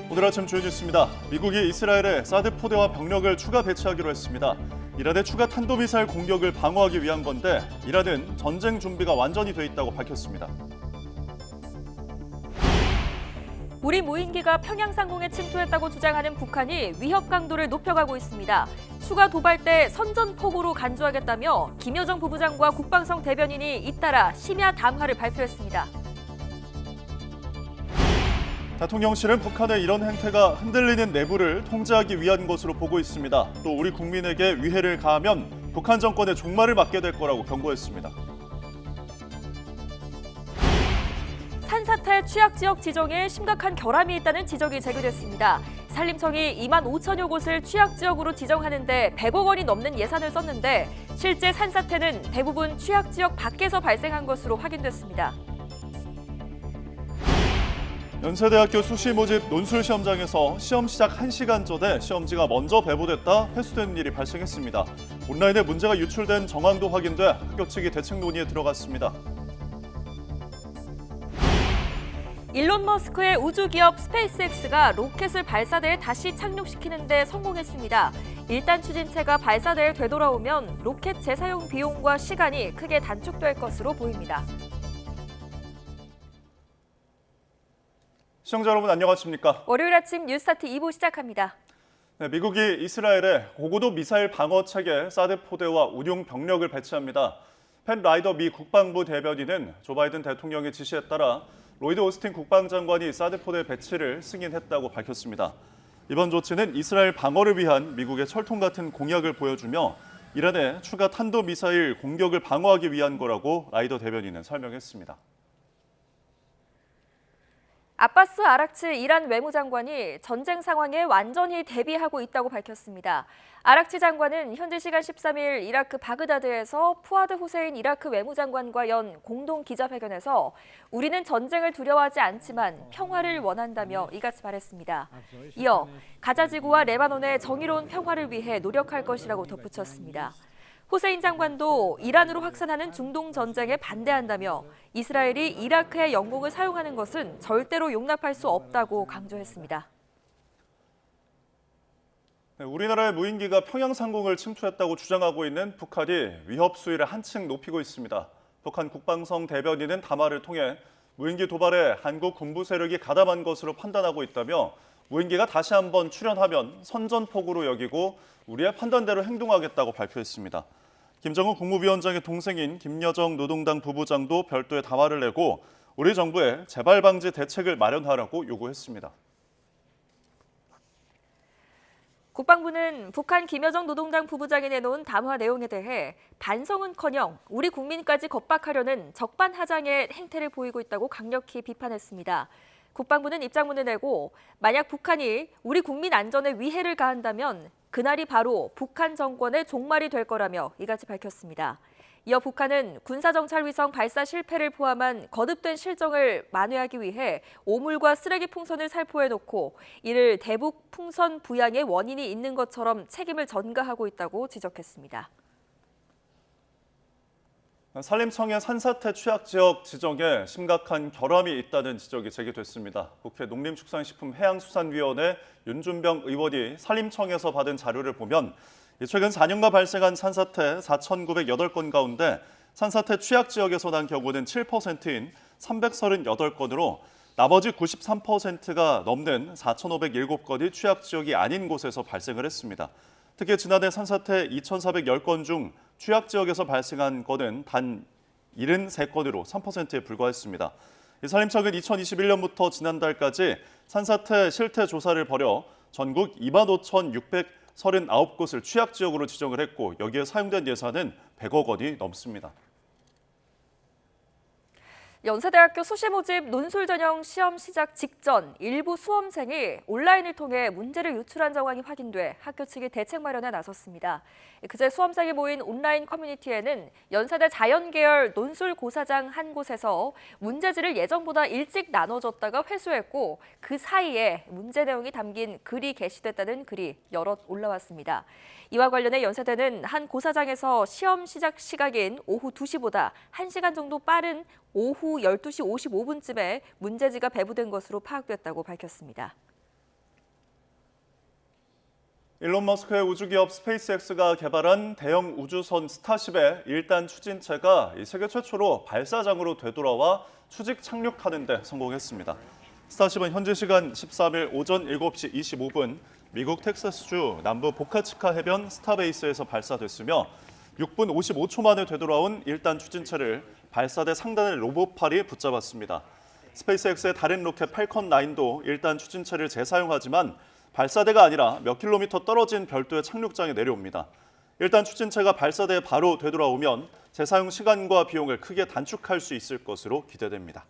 오늘 아침 주요 뉴스입니다. 미국이 이스라엘에 사드 포대와 병력을 추가 배치하기로 했습니다. 이란의 추가 탄도미사일 공격을 방어하기 위한 건데 이란은 전쟁 준비가 완전히 돼 있다고 밝혔습니다. 우리 무인기가 평양 상공에 침투했다고 주장하는 북한이 위협 강도를 높여가고 있습니다. 추가 도발대 선전포고로 간주하겠다며 김여정 부부장과 국방성 대변인이 잇따라 심야 담화를 발표했습니다. 대통령실은 북한의 이런 행태가 흔들리는 내부를 통제하기 위한 것으로 보고 있습니다. 또 우리 국민에게 위해를 가하면 북한 정권의 종말을 맞게 될 거라고 경고했습니다. 산사태 취약지역 지정에 심각한 결함이 있다는 지적이 제기됐습니다. 산림청이 2만 5천여 곳을 취약지역으로 지정하는데 100억 원이 넘는 예산을 썼는데 실제 산사태는 대부분 취약지역 밖에서 발생한 것으로 확인됐습니다. 연세대학교 수시 모집 논술 시험장에서 시험 시작 1시간 전에 시험지가 먼저 배부됐다 회수되는 일이 발생했습니다. 온라인에 문제가 유출된 정황도 확인돼 학교 측이 대책 논의에 들어갔습니다. 일론 머스크의 우주기업 스페이스X가 로켓을 발사대에 다시 착륙시키는 데 성공했습니다. 1단 추진체가 발사대에 되돌아오면 로켓 재사용 비용과 시간이 크게 단축될 것으로 보입니다. 시청자 여러분 안녕하십니까? 월요일 아침 뉴스타트 2부 시작합니다. 네, 미국이 이스라엘에 고고도 미사일 방어 체계 사드 포대와 운용 병력을 배치합니다. 팻 라이더 미 국방부 대변인은 조 바이든 대통령의 지시에 따라 로이드 오스틴 국방장관이 사드 포대 배치를 승인했다고 밝혔습니다. 이번 조치는 이스라엘 방어를 위한 미국의 철통 같은 공약을 보여주며 이란의 추가 탄도미사일 공격을 방어하기 위한 거라고 라이더 대변인은 설명했습니다. 아바스 아락치 이란 외무장관이 전쟁 상황에 완전히 대비하고 있다고 밝혔습니다. 아락치 장관은 현지 시간 13일 이라크 바그다드에서 푸아드 후세인 이라크 외무장관과 연 공동 기자회견에서 우리는 전쟁을 두려워하지 않지만 평화를 원한다며 이같이 말했습니다. 이어 가자지구와 레바논의 정의로운 평화를 위해 노력할 것이라고 덧붙였습니다. 후세인 장관도 이란으로 확산하는 중동 전쟁에 반대한다며 이스라엘이 이라크의 영공을 사용하는 것은 절대로 용납할 수 없다고 강조했습니다. 네, 우리나라의 무인기가 평양 상공을 침투했다고 주장하고 있는 북한이 위협 수위를 한층 높이고 있습니다. 북한 국방성 대변인은 담화를 통해 무인기 도발에 한국 군부 세력이 가담한 것으로 판단하고 있다며 무인기가 다시 한번 출현하면 선전포고로 여기고 우리의 판단대로 행동하겠다고 발표했습니다. 김정은 국무위원장의 동생인 김여정 노동당 부부장도 별도의 담화를 내고 우리 정부에 재발 방지 대책을 마련하라고 요구했습니다. 국방부는 북한 김여정 노동당 부부장이 내놓은 담화 내용에 대해 반성은커녕 우리 국민까지 겁박하려는 적반하장의 행태를 보이고 있다고 강력히 비판했습니다. 국방부는 입장문을 내고 만약 북한이 우리 국민 안전에 위해를 가한다면 그날이 바로 북한 정권의 종말이 될 거라며 이같이 밝혔습니다. 이어 북한은 군사정찰위성 발사 실패를 포함한 거듭된 실정을 만회하기 위해 오물과 쓰레기 풍선을 살포해놓고 이를 대북 풍선 부양의 원인이 있는 것처럼 책임을 전가하고 있다고 지적했습니다. 산림청의 산사태 취약지역 지정에 심각한 결함이 있다는 지적이 제기됐습니다. 국회 농림축산식품해양수산위원회 윤준병 의원이 산림청에서 받은 자료를 보면 최근 4년간 발생한 산사태 4,908건 가운데 산사태 취약지역에서 난 경우는 7%인 338건으로 나머지 93%가 넘는 4,507건이 취약지역이 아닌 곳에서 발생을 했습니다. 특히 지난해 산사태 2,410건 중 취약지역에서 발생한 건은 단 73건으로 3%에 불과했습니다. 산림청은 2021년부터 지난달까지 산사태 실태 조사를 벌여 전국 25,639곳을 취약지역으로 지정을 했고 여기에 사용된 예산은 100억 원이 넘습니다. 연세대학교 수시 모집 논술 전형 시험 시작 직전 일부 수험생이 온라인을 통해 문제를 유출한 정황이 확인돼 학교 측이 대책 마련에 나섰습니다. 그제 수험생이 모인 온라인 커뮤니티에는 연세대 자연계열 논술 고사장 한 곳에서 문제지를 예정보다 일찍 나눠줬다가 회수했고 그 사이에 문제 내용이 담긴 글이 게시됐다는 글이 여럿 올라왔습니다. 이와 관련해 연세대는 한 고사장에서 시험 시작 시각인 오후 2시보다 1시간 정도 빠른 오후 12시 55분쯤에 문제지가 배부된 것으로 파악됐다고 밝혔습니다. 일론 머스크의 우주기업 스페이스X가 개발한 대형 우주선 스타쉽의 1단 추진체가 세계 최초로 발사장으로 되돌아와 추직 착륙하는 데 성공했습니다. 스타쉽은 현지 시간 13일 오전 7시 25분 미국 텍사스주 남부 보카치카 해변 스타베이스에서 발사됐으며 6분 55초 만에 되돌아온 1단 추진체를 발사대 상단의 로봇팔이 붙잡았습니다. 스페이스X의 다른 로켓 팔컨 9도 1단 추진체를 재사용하지만 발사대가 아니라 몇 킬로미터 떨어진 별도의 착륙장에 내려옵니다. 일단 추진체가 발사대에 바로 되돌아오면 재사용 시간과 비용을 크게 단축할 수 있을 것으로 기대됩니다.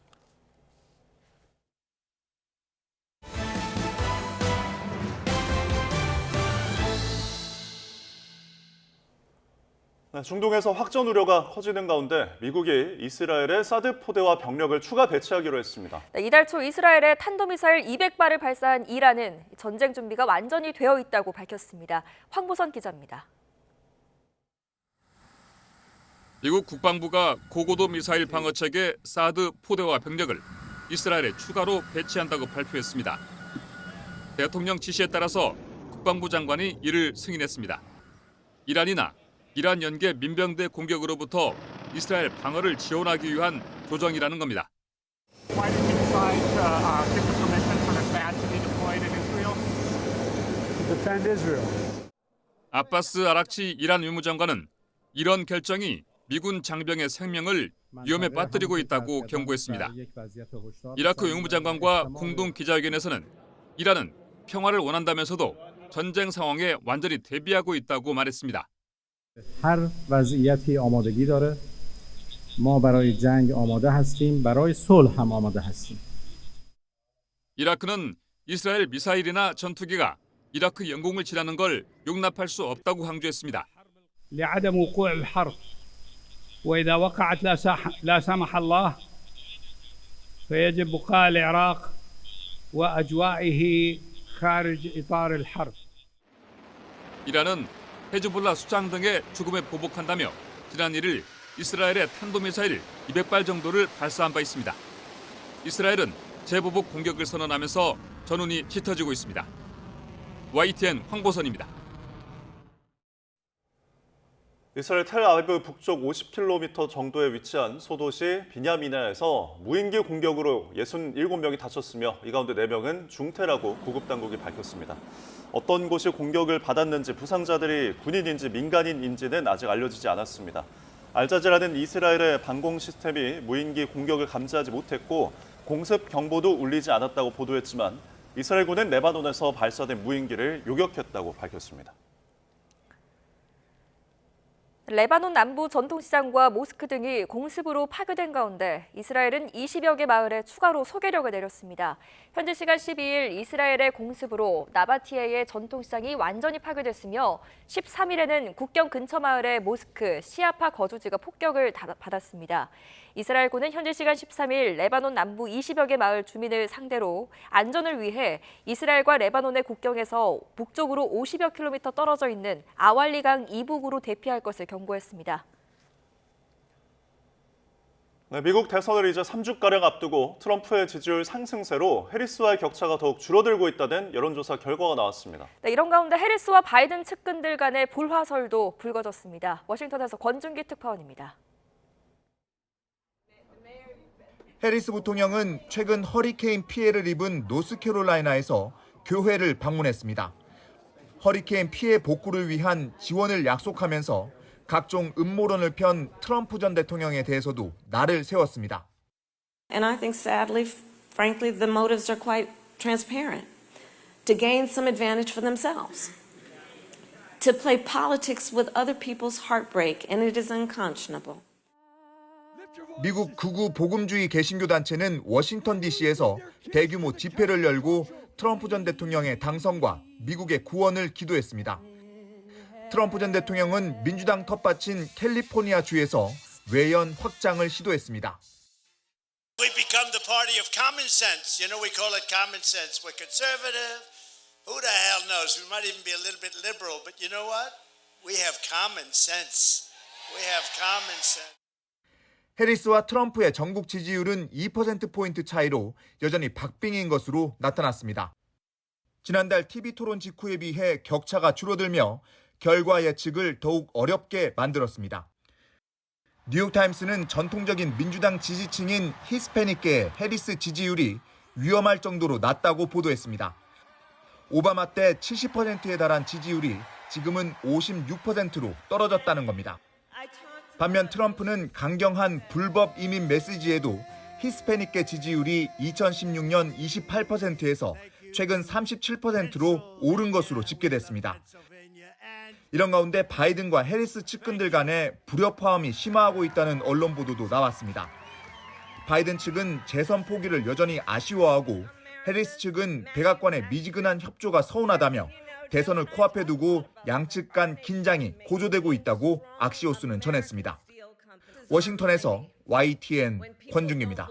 중동에서 확전 우려가 커지는 가운데 미국이 이스라엘에 사드 포대와 병력을 추가 배치하기로 했습니다. 이달 초 이스라엘에 탄도미사일 200발을 발사한 이란은 전쟁 준비가 완전히 되어 있다고 밝혔습니다. 황보선 기자입니다. 미국 국방부가 고고도 미사일 방어체계 사드 포대와 병력을 이스라엘에 추가로 배치한다고 발표했습니다. 대통령 지시에 따라서 국방부 장관이 이를 승인했습니다. 이란이나 이란 연계 민병대 공격으로부터 이스라엘 방어를 지원하기 위한 조정이라는 겁니다. Why did you decide to give the permission for the THAAD to be deployed in Israel? To defend Israel. 아바스 아락치 이란 외무장관은 이런 결정이 미군 장병의 생명을 위험에 빠뜨리고 있다고 경고했습니다. 이라크 외무장관과 공동 기자회견에서는 이란은 평화를 원한다면서도 전쟁 상황에 완전히 대비하고 있다고 말했습니다. هر وضعیتی آمادگی داره. ما برای جنگ آماده هستیم. برای صلح هم آماده هستیم. 이라크는 이스라엘 미사일이나 전투기가 이라크 영공을 지나는 걸 용납할 수 없다고 강조했습니다. لعدم وقوع الحرب وإذا وقعت لا سمح الله فيجب بقاء العراق وأجوائه خارج إطار الحرب. 이란은 헤즈볼라 수장 등의 죽음에 보복한다며 지난 1일 이스라엘의 탄도미사일 200발 정도를 발사한 바 있습니다. 이스라엘은 재보복 공격을 선언하면서 전운이 짙어지고 있습니다. YTN 황보선입니다. 이스라엘 텔아비브 북쪽 50km 정도에 위치한 소도시 비냐미나에서 무인기 공격으로 67명이 다쳤으며 이 가운데 4명은 중태라고 구급 당국이 밝혔습니다. 어떤 곳이 공격을 받았는지 부상자들이 군인인지 민간인인지는 아직 알려지지 않았습니다. 알자지라는 이스라엘의 방공 시스템이 무인기 공격을 감지하지 못했고 공습 경보도 울리지 않았다고 보도했지만 이스라엘군은 레바논에서 발사된 무인기를 요격했다고 밝혔습니다. 레바논 남부 전통시장과 모스크 등이 공습으로 파괴된 가운데 이스라엘은 20여 개 마을에 추가로 소개력을 내렸습니다. 현지 시간 12일 이스라엘의 공습으로 나바티에의 전통시장이 완전히 파괴됐으며 13일에는 국경 근처 마을의 모스크, 시아파 거주지가 폭격을 받았습니다. 이스라엘군은 현지 시간 13일 레바논 남부 20여 개 마을 주민을 상대로 안전을 위해 이스라엘과 레바논의 국경에서 북쪽으로 50여 킬로미터 떨어져 있는 아왈리강 이북으로 대피할 것을 경고했습니다. 미국 대선을 이제 3주가량 앞두고 트럼프의 지지율 상승세로 해리스와의 격차가 더욱 줄어들고 있다는 여론조사 결과가 나왔습니다. 이런 가운데 해리스와 바이든 측근들 간의 불화설도 불거졌습니다. 워싱턴에서 권준기 특파원입니다. 해리스 부통령은 최근 허리케인 피해를 입은 노스캐롤라이나에서 교회를 방문했습니다. 허리케인 피해 복구를 위한 지원을 약속하면서 각종 음모론을 편 트럼프 전 대통령에 대해서도 날을 세웠습니다. And I think sadly, frankly, the motives are quite transparent. To gain some advantage for themselves. To play politics with other people's heartbreak, and it is unconscionable. 미국 극우 복음주의 개신교 단체는 워싱턴 DC에서 대규모 집회를 열고 트럼프 전 대통령의 당선과 미국의 구원을 기도했습니다. 트럼프 전 대통령은 민주당 텃밭인 캘리포니아 주에서 외연 확장을 시도했습니다. We become the party of common sense. You know, we call it common sense. We're conservative. Who the hell knows? We might even be a little bit liberal, but you know what? We have common sense. We have common sense. 해리스와 트럼프의 전국 지지율은 2%포인트 차이로 여전히 박빙인 것으로 나타났습니다. 지난달 TV 토론 직후에 비해 격차가 줄어들며 결과 예측을 더욱 어렵게 만들었습니다. 뉴욕타임스는 전통적인 민주당 지지층인 히스패닉계의 해리스 지지율이 위험할 정도로 낮다고 보도했습니다. 오바마 때 70%에 달한 지지율이 지금은 56%로 떨어졌다는 겁니다. 반면 트럼프는 강경한 불법 이민 메시지에도 히스패닉계 지지율이 2016년 28%에서 최근 37%로 오른 것으로 집계됐습니다. 이런 가운데 바이든과 해리스 측근들 간의 불협화음이 심화하고 있다는 언론 보도도 나왔습니다. 바이든 측은 재선 포기를 여전히 아쉬워하고 해리스 측은 백악관의 미지근한 협조가 서운하다며 대선을 코앞에 두고 양측 간 긴장이 고조되고 있다고 악시오스는 전했습니다. 워싱턴에서 YTN 권중기입니다.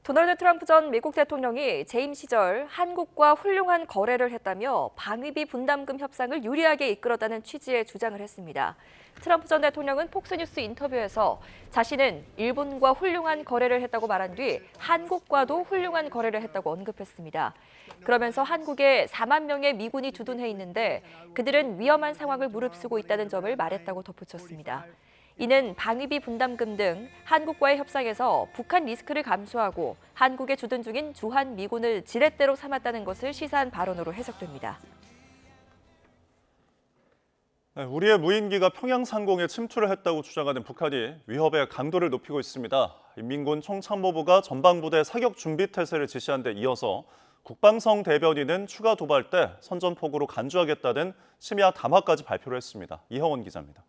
도널드 트럼프 전 미국 대통령이 재임 시절 한국과 훌륭한 거래를 했다며 방위비 분담금 협상을 유리하게 이끌었다는 취지의 주장을 했습니다. 트럼프 전 대통령은 폭스뉴스 인터뷰에서 자신은 일본과 훌륭한 거래를 했다고 말한 뒤 한국과도 훌륭한 거래를 했다고 언급했습니다. 그러면서 한국에 4만 명의 미군이 주둔해 있는데 그들은 위험한 상황을 무릅쓰고 있다는 점을 말했다고 덧붙였습니다. 이는 방위비 분담금 등 한국과의 협상에서 북한 리스크를 감수하고 한국에 주둔 중인 주한 미군을 지렛대로 삼았다는 것을 시사한 발언으로 해석됩니다. 우리의 무인기가 평양 상공에 침투를 했다고 주장하는 북한이 위협의 강도를 높이고 있습니다. 인민군 총참모부가 전방부대 사격 준비 태세를 지시한 데 이어서 국방성 대변인은 추가 도발 때 선전포고로 간주하겠다는 심야 담화까지 발표를 했습니다. 이형원 기자입니다.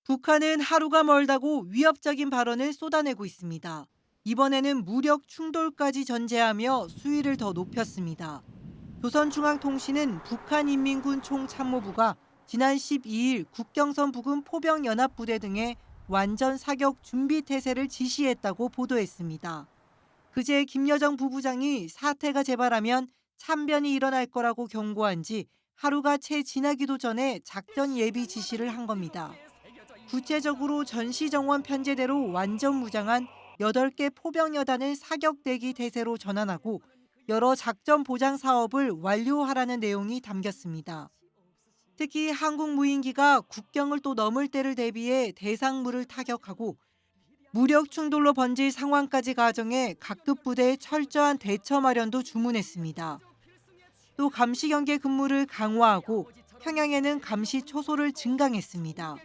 북한은 하루가 멀다고 위협적인 발언을 쏟아내고 있습니다. 이번에는 무력 충돌까지 전제하며 수위를 더 높였습니다. 조선중앙통신은 북한인민군 총참모부가 지난 12일 국경선 부근 포병연합부대 등의 완전 사격 준비 태세를 지시했다고 보도했습니다. 그제 김여정 부부장이 사태가 재발하면 참변이 일어날 거라고 경고한 지 하루가 채 지나기도 전에 작전 예비 지시를 한 겁니다. 구체적으로 전시정원 편제대로 완전 무장한 8개 포병여단을 사격 대기 태세로 전환하고 여러 작전 보장 사업을 완료하라는 내용이 담겼습니다. 특히 한국 무인기가 국경을 또 넘을 때를 대비해 대상물을 타격하고 무력 충돌로 번질 상황까지 가정해 각급 부대의 철저한 대처 마련도 주문했습니다. 또 감시 경계 근무를 강화하고 평양에는 감시 초소를 증강했습니다.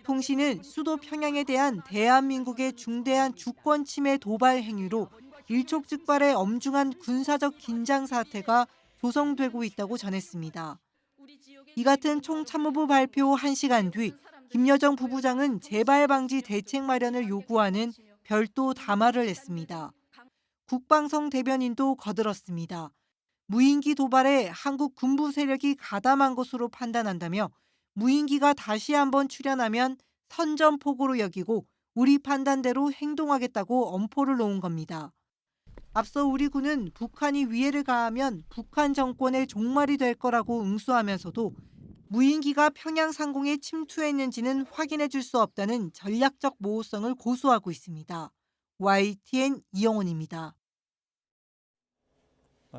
통신은 수도 평양에 대한 대한민국의 중대한 주권 침해 도발 행위로 일촉즉발의 엄중한 군사적 긴장 사태가 조성되고 있다고 전했습니다. 이 같은 총참모부 발표 1시간 뒤 김여정 부부장은 재발 방지 대책 마련을 요구하는 별도 담화를 냈습니다. 국방성 대변인도 거들었습니다. 무인기 도발에 한국 군부 세력이 가담한 것으로 판단한다며 무인기가 다시 한번 출현하면 선전포고로 여기고 우리 판단대로 행동하겠다고 엄포를 놓은 겁니다. 앞서 우리 군은 북한이 위해를 가하면 북한 정권의 종말이 될 거라고 응수하면서도 무인기가 평양 상공에 침투했는지는 확인해 줄 수 없다는 전략적 모호성을 고수하고 있습니다. YTN 이영훈입니다.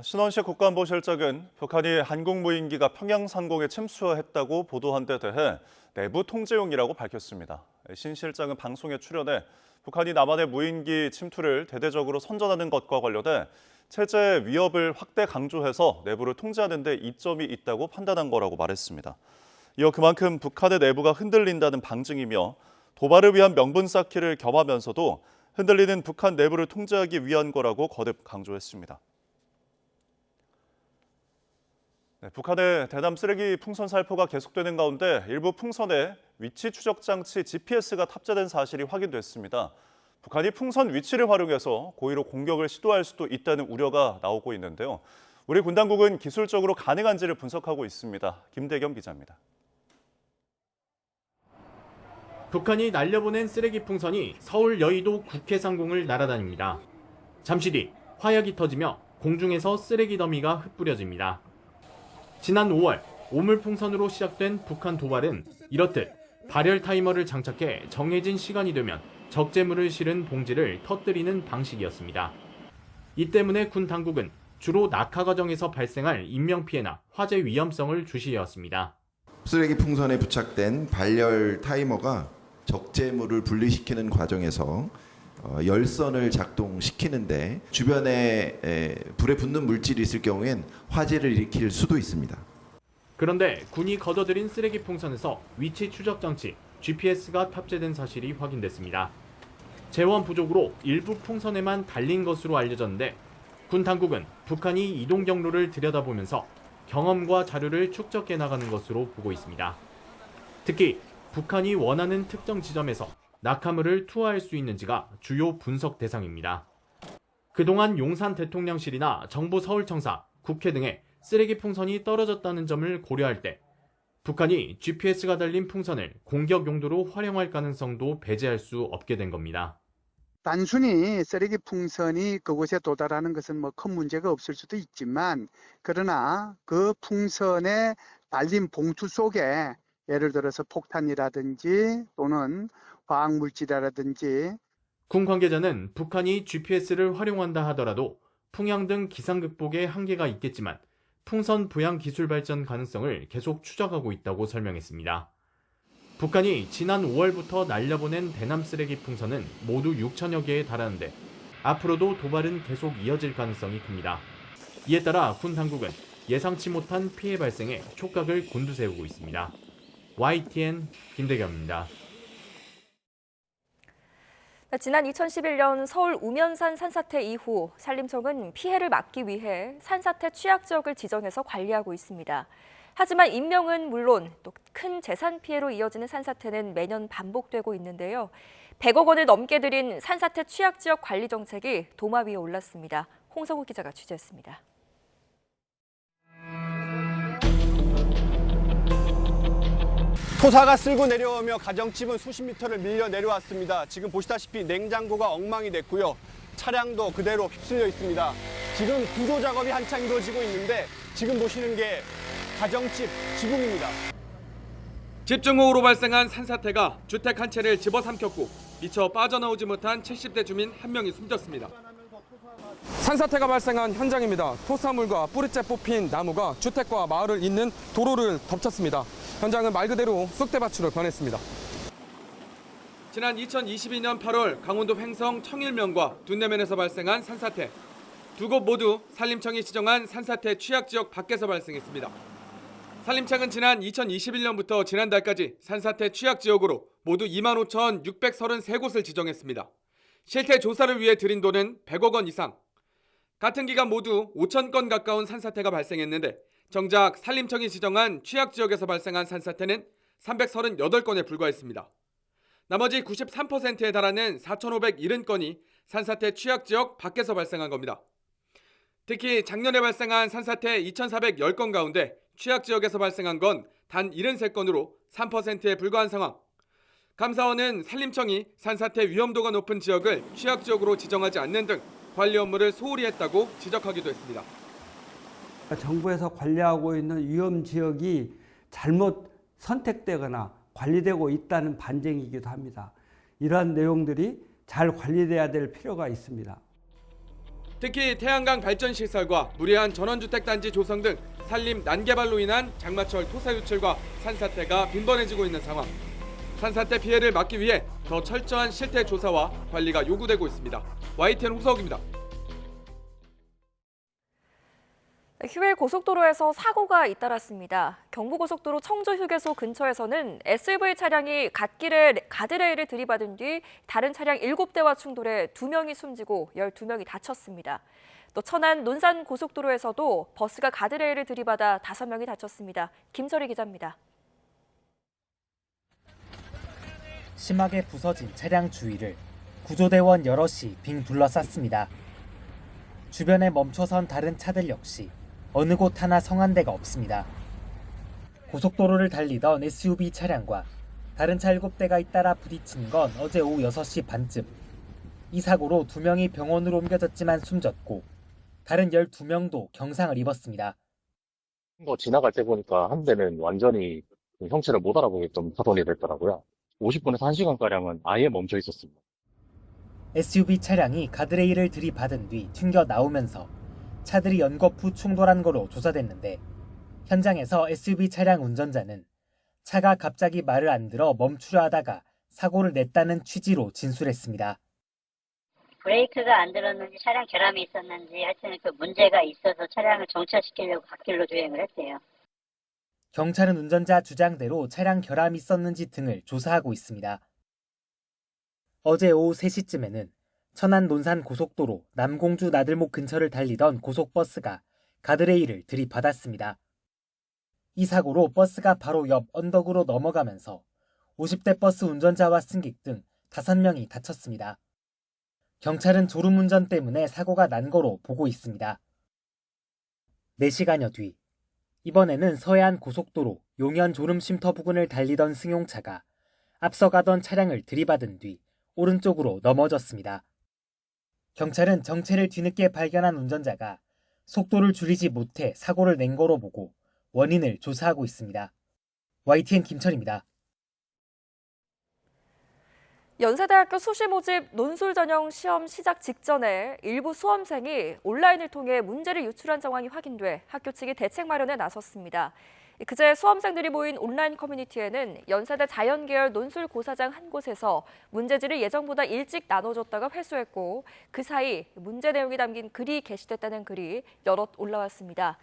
신원식 국가안보실장은 북한이 한국 무인기가 평양 상공에 침투했다고 보도한 데 대해 내부 통제용이라고 밝혔습니다. 신 실장은 방송에 출연해 북한이 남한의 무인기 침투를 대대적으로 선전하는 것과 관련해 체제 위협을 확대 강조해서 내부를 통제하는 데 이점이 있다고 판단한 거라고 말했습니다. 이어 그만큼 북한의 내부가 흔들린다는 방증이며 도발을 위한 명분 쌓기를 겸하면서도 흔들리는 북한 내부를 통제하기 위한 거라고 거듭 강조했습니다. 북한의 대남 쓰레기 풍선 살포가 계속되는 가운데 일부 풍선에 위치 추적 장치 GPS가 탑재된 사실이 확인됐습니다. 북한이 풍선 위치를 활용해서 고의로 공격을 시도할 수도 있다는 우려가 나오고 있는데요. 우리 군 당국은 기술적으로 가능한지를 분석하고 있습니다. 김대겸 기자입니다. 북한이 날려보낸 쓰레기 풍선이 서울 여의도 국회 상공을 날아다닙니다. 잠시 뒤 화약이 터지며 공중에서 쓰레기 더미가 흩뿌려집니다. 지난 5월 오물풍선으로 시작된 북한 도발은 이렇듯 발열 타이머를 장착해 정해진 시간이 되면 적재물을 실은 봉지를 터뜨리는 방식이었습니다. 이 때문에 군 당국은 주로 낙하 과정에서 발생할 인명피해나 화재 위험성을 주시해왔습니다. 쓰레기 풍선에 부착된 발열 타이머가 적재물을 분리시키는 과정에서 열선을 작동시키는데 주변에 불에 붙는 물질이 있을 경우엔 화재를 일으킬 수도 있습니다. 그런데 군이 걷어들인 쓰레기 풍선에서 위치 추적 장치 GPS가 탑재된 사실이 확인됐습니다. 재원 부족으로 일부 풍선에만 달린 것으로 알려졌는데 군 당국은 북한이 이동 경로를 들여다보면서 경험과 자료를 축적해 나가는 것으로 보고 있습니다. 특히 북한이 원하는 특정 지점에서 낙하물을 투하할 수 있는지가 주요 분석 대상입니다. 그동안 용산 대통령실이나 정부 서울청사, 국회 등에 쓰레기 풍선이 떨어졌다는 점을 고려할 때 북한이 GPS가 달린 풍선을 공격 용도로 활용할 가능성도 배제할 수 없게 된 겁니다. 단순히 쓰레기 풍선이 그곳에 도달하는 것은 뭐 큰 문제가 없을 수도 있지만, 그러나 그 풍선에 달린 봉투 속에 예를 들어서 폭탄이라든지 또는 화학물질이라든지. 군 관계자는 북한이 GPS를 활용한다 하더라도 풍향 등 기상 극복에 한계가 있겠지만 풍선 부양 기술 발전 가능성을 계속 추적하고 있다고 설명했습니다. 북한이 지난 5월부터 날려보낸 대남 쓰레기 풍선은 모두 6천여 개에 달하는데 앞으로도 도발은 계속 이어질 가능성이 큽니다. 이에 따라 군 당국은 예상치 못한 피해 발생에 촉각을 곤두세우고 있습니다. YTN 김대겸입니다. 지난 2011년 서울 우면산 산사태 이후 산림청은 피해를 막기 위해 산사태 취약 지역을 지정해서 관리하고 있습니다. 하지만 인명은 물론 또 큰 재산 피해로 이어지는 산사태는 매년 반복되고 있는데요. 100억 원을 넘게 들인 산사태 취약 지역 관리 정책이 도마 위에 올랐습니다. 홍성우 기자가 취재했습니다. 토사가 쓸고 내려오며 가정집은 수십 미터를 밀려 내려왔습니다. 지금 보시다시피 냉장고가 엉망이 됐고요. 차량도 그대로 휩쓸려 있습니다. 지금 구조 작업이 한창 이루어지고 있는데 지금 보시는 게 가정집 지붕입니다. 집중호우로 발생한 산사태가 주택 한 채를 집어삼켰고 미처 빠져나오지 못한 70대 주민 한 명이 숨졌습니다. 산사태가 발생한 현장입니다. 토사물과 뿌리째 뽑힌 나무가 주택과 마을을 잇는 도로를 덮쳤습니다. 현장은 말 그대로 쑥대밭으로 변했습니다. 지난 2022년 8월 강원도 횡성 청일면과 둔내면에서 발생한 산사태. 두 곳 모두 산림청이 지정한 산사태 취약지역 밖에서 발생했습니다. 산림청은 지난 2021년부터 지난달까지 산사태 취약지역으로 모두 25,633곳을 지정했습니다. 실태 조사를 위해 들인 돈은 100억 원 이상. 같은 기간 모두 5,000건 가까운 산사태가 발생했는데 정작 산림청이 지정한 취약지역에서 발생한 산사태는 338건에 불과했습니다. 나머지 93%에 달하는 4,570건이 산사태 취약지역 밖에서 발생한 겁니다. 특히 작년에 발생한 산사태 2,410건 가운데 취약지역에서 발생한 건 단 73건으로 3%에 불과한 상황. 감사원은 산림청이 산사태 위험도가 높은 지역을 취약지역으로 지정하지 않는 등 관리 업무를 소홀히 했다고 지적하기도 했습니다. 정부에서 관리하고 있는 위험 지역이 잘못 선택되거나 관리되고 있다는 반증이기도 합니다. 이러한 내용들이 잘 관리돼야 될 필요가 있습니다. 특히 태양광 발전시설과 무리한 전원주택단지 조성 등 산림 난개발로 인한 장마철 토사 유출과 산사태가 빈번해지고 있는 상황. 산사태 피해를 막기 위해 더 철저한 실태 조사와 관리가 요구되고 있습니다. YTN 홍석입니다. 휴일 고속도로에서 사고가 잇따랐습니다. 경부고속도로 청주휴게소 근처에서는 SUV 차량이 갓길에 가드레일을 들이받은 뒤 다른 차량 7대와 충돌해 2명이 숨지고 12명이 다쳤습니다. 또 천안 논산 고속도로에서도 버스가 가드레일을 들이받아 5명이 다쳤습니다. 김설희 기자입니다. 심하게 부서진 차량 주위를 구조대원 여럿이 빙 둘러쌌습니다. 주변에 멈춰선 다른 차들 역시 어느 곳 하나 성한 데가 없습니다. 고속도로를 달리던 SUV 차량과 다른 차 7대가 잇따라 부딪힌 건 어제 오후 6시 반쯤. 이 사고로 2명이 병원으로 옮겨졌지만 숨졌고 다른 12명도 경상을 입었습니다. 지나갈 때 보니까 한 대는 완전히 형체를 못 알아보겠던 파손이 됐더라고요. 50분에서 1시간가량은 아예 멈춰 있었습니다. SUV 차량이 가드레일을 들이받은 뒤 튕겨 나오면서 차들이 연거푸 충돌한 거로 조사됐는데 현장에서 SUV 차량 운전자는 차가 갑자기 말을 안 들어 멈추려 하다가 사고를 냈다는 취지로 진술했습니다. 브레이크가 안 들었는지 차량 결함이 있었는지 하여튼 그 문제가 있어서 차량을 정차시키려고 갓길로 주행을 했대요. 경찰은 운전자 주장대로 차량 결함이 있었는지 등을 조사하고 있습니다. 어제 오후 3시쯤에는 천안 논산 고속도로 남공주 나들목 근처를 달리던 고속버스가 가드레일을 들이받았습니다. 이 사고로 버스가 바로 옆 언덕으로 넘어가면서 50대 버스 운전자와 승객 등 5명이 다쳤습니다. 경찰은 졸음운전 때문에 사고가 난 거로 보고 있습니다. 4시간여 뒤, 이번에는 서해안 고속도로 용현 졸음쉼터 부근을 달리던 승용차가 앞서 가던 차량을 들이받은 뒤 오른쪽으로 넘어졌습니다. 경찰은 정체를 뒤늦게 발견한 운전자가 속도를 줄이지 못해 사고를 낸 거로 보고 원인을 조사하고 있습니다. YTN 김철입니다. 연세대학교 수시 모집 논술 전형 시험 시작 직전에 일부 수험생이 온라인을 통해 문제를 유출한 정황이 확인돼 학교 측이 대책 마련에 나섰습니다. 그제 수험생들이 모인 온라인 커뮤니티에는 연세대 자연계열 논술 고사장 한 곳에서 문제지를 예정보다 일찍 나눠줬다가 회수했고 그 사이 문제 내용이 담긴 글이 게시됐다는 글이 여럿 올라왔습니다.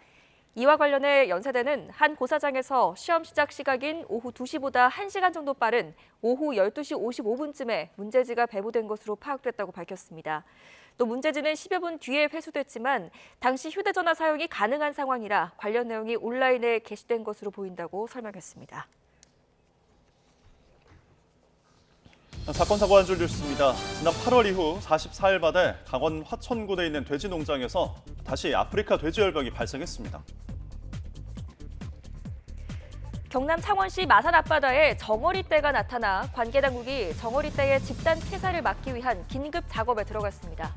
이와 관련해 연세대는 한 고사장에서 시험 시작 시각인 오후 2시보다 1시간 정도 빠른 오후 12시 55분쯤에 문제지가 배부된 것으로 파악됐다고 밝혔습니다. 또 문제지는 10여 분 뒤에 회수됐지만 당시 휴대전화 사용이 가능한 상황이라 관련 내용이 온라인에 게시된 것으로 보인다고 설명했습니다. 사건 사고 한 줄 뉴스입니다. 지난 8월 이후 44일 만에 강원 화천군에 있는 돼지 농장에서 다시 아프리카 돼지열병이 발생했습니다. 경남 창원시 마산 앞바다에 정어리떼가 나타나 관계당국이 정어리떼의 집단 폐사를 막기 위한 긴급 작업에 들어갔습니다.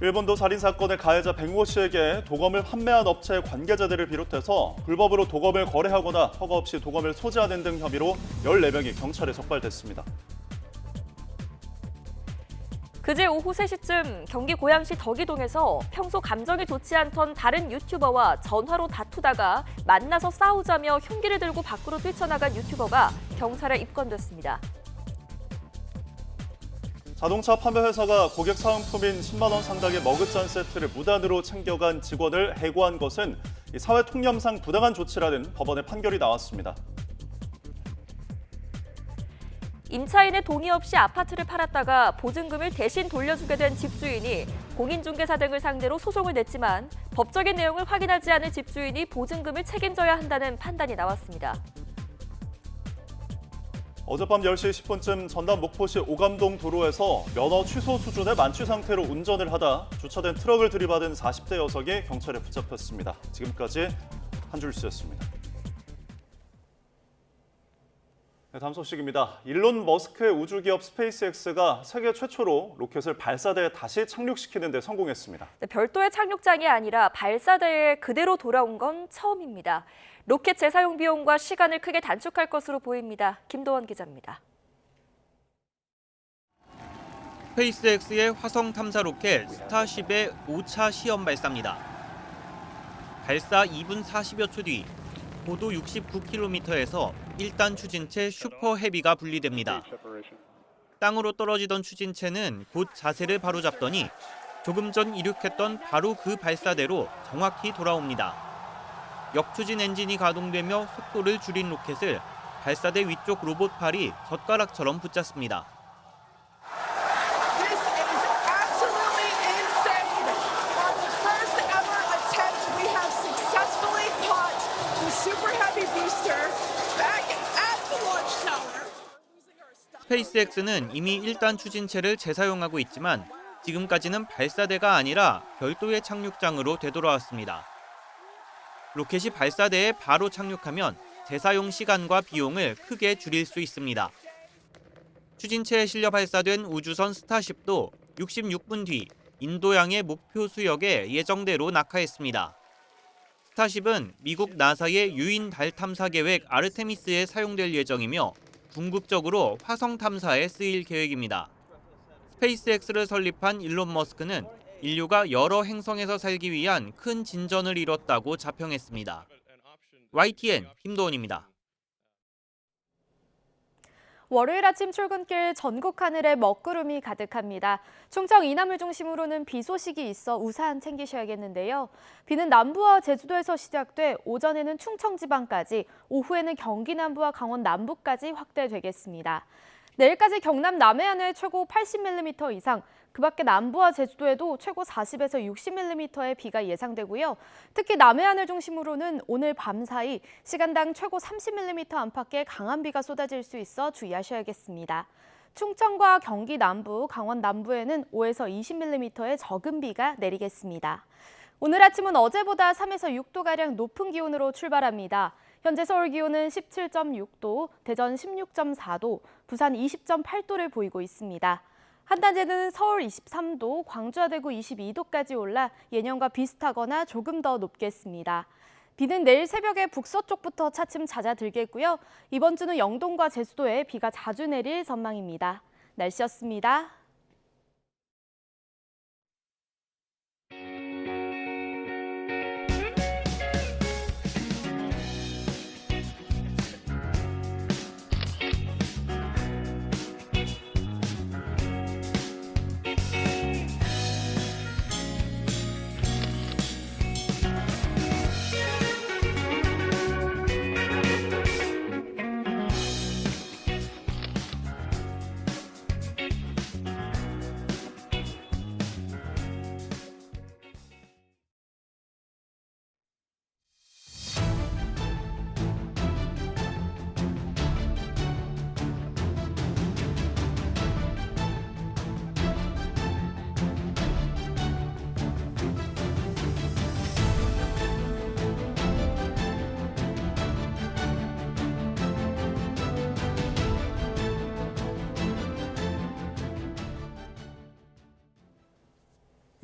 일본도 살인사건의 가해자 백모 씨에게 도검을 판매한 업체 관계자들을 비롯해서 불법으로 도검을 거래하거나 허가 없이 도검을 소지하는 등 혐의로 14명이 경찰에 적발됐습니다. 그제 오후 3시쯤 경기 고양시 덕이동에서 평소 감정이 좋지 않던 다른 유튜버와 전화로 다투다가 만나서 싸우자며 흉기를 들고 밖으로 뛰쳐나간 유튜버가 경찰에 입건됐습니다. 자동차 판매 회사가 고객 사은품인 10만 원 상당의 머그잔 세트를 무단으로 챙겨간 직원을 해고한 것은 사회 통념상 부당한 조치라는 법원의 판결이 나왔습니다. 임차인의 동의 없이 아파트를 팔았다가 보증금을 대신 돌려주게 된 집주인이 공인중개사 등을 상대로 소송을 냈지만 법적인 내용을 확인하지 않은 집주인이 보증금을 책임져야 한다는 판단이 나왔습니다. 어젯밤 10시 10분쯤 전남 목포시 오감동 도로에서 면허 취소 수준의 만취 상태로 운전을 하다 주차된 트럭을 들이받은 40대 여성이 경찰에 붙잡혔습니다. 지금까지 한 줄 뉴스였습니다. 네, 다음 소식입니다. 일론 머스크의 우주기업 스페이스X가 세계 최초로 로켓을 발사대에 다시 착륙시키는 데 성공했습니다. 네, 별도의 착륙장이 아니라 발사대에 그대로 돌아온 건 처음입니다. 로켓 재사용 비용과 시간을 크게 단축할 것으로 보입니다. 김도원 기자입니다. 스페이스X의 화성 탐사 로켓 스타쉽의 5차 시험 발사입니다. 발사 2분 40여 초 뒤 고도 69km에서 1단 추진체 슈퍼 헤비가 분리됩니다. 땅으로 떨어지던 추진체는 곧 자세를 바로잡더니 조금 전 이륙했던 바로 그 발사대로 정확히 돌아옵니다. 역추진 엔진이 가동되며 속도를 줄인 로켓을 발사대 위쪽 로봇팔이 젓가락처럼 붙잡습니다. 스페이스X는 이미 1단 추진체를 재사용하고 있지만 지금까지는 발사대가 아니라 별도의 착륙장으로 되돌아왔습니다. 로켓이 발사대에 바로 착륙하면 재사용 시간과 비용을 크게 줄일 수 있습니다. 추진체에 실려 발사된 우주선 스타쉽도 66분 뒤 인도양의 목표 수역에 예정대로 낙하했습니다. 스타쉽은 미국 나사의 유인 달 탐사 계획 아르테미스에 사용될 예정이며 궁극적으로 화성 탐사에 쓰일 계획입니다. 스페이스X를 설립한 일론 머스크는 인류가 여러 행성에서 살기 위한 큰 진전을 이뤘다고 자평했습니다. YTN 김도원입니다. 월요일 아침 출근길 전국 하늘에 먹구름이 가득합니다. 충청 이남을 중심으로는 비 소식이 있어 우산 챙기셔야겠는데요. 비는 남부와 제주도에서 시작돼 오전에는 충청 지방까지, 오후에는 경기 남부와 강원 남부까지 확대되겠습니다. 내일까지 경남 남해안에 최고 80mm 이상, 그 밖에 남부와 제주도에도 최고 40에서 60mm의 비가 예상되고요. 특히 남해안을 중심으로는 오늘 밤 사이 시간당 최고 30mm 안팎의 강한 비가 쏟아질 수 있어 주의하셔야겠습니다. 충청과 경기 남부, 강원 남부에는 5에서 20mm의 적은 비가 내리겠습니다. 오늘 아침은 어제보다 3에서 6도가량 높은 기온으로 출발합니다. 현재 서울 기온은 17.6도, 대전 16.4도, 부산 20.8도를 보이고 있습니다. 한낮에는 서울 23도, 광주와 대구 22도까지 올라 예년과 비슷하거나 조금 더 높겠습니다. 비는 내일 새벽에 북서쪽부터 차츰 잦아들겠고요. 이번 주는 영동과 제주도에 비가 자주 내릴 전망입니다. 날씨였습니다.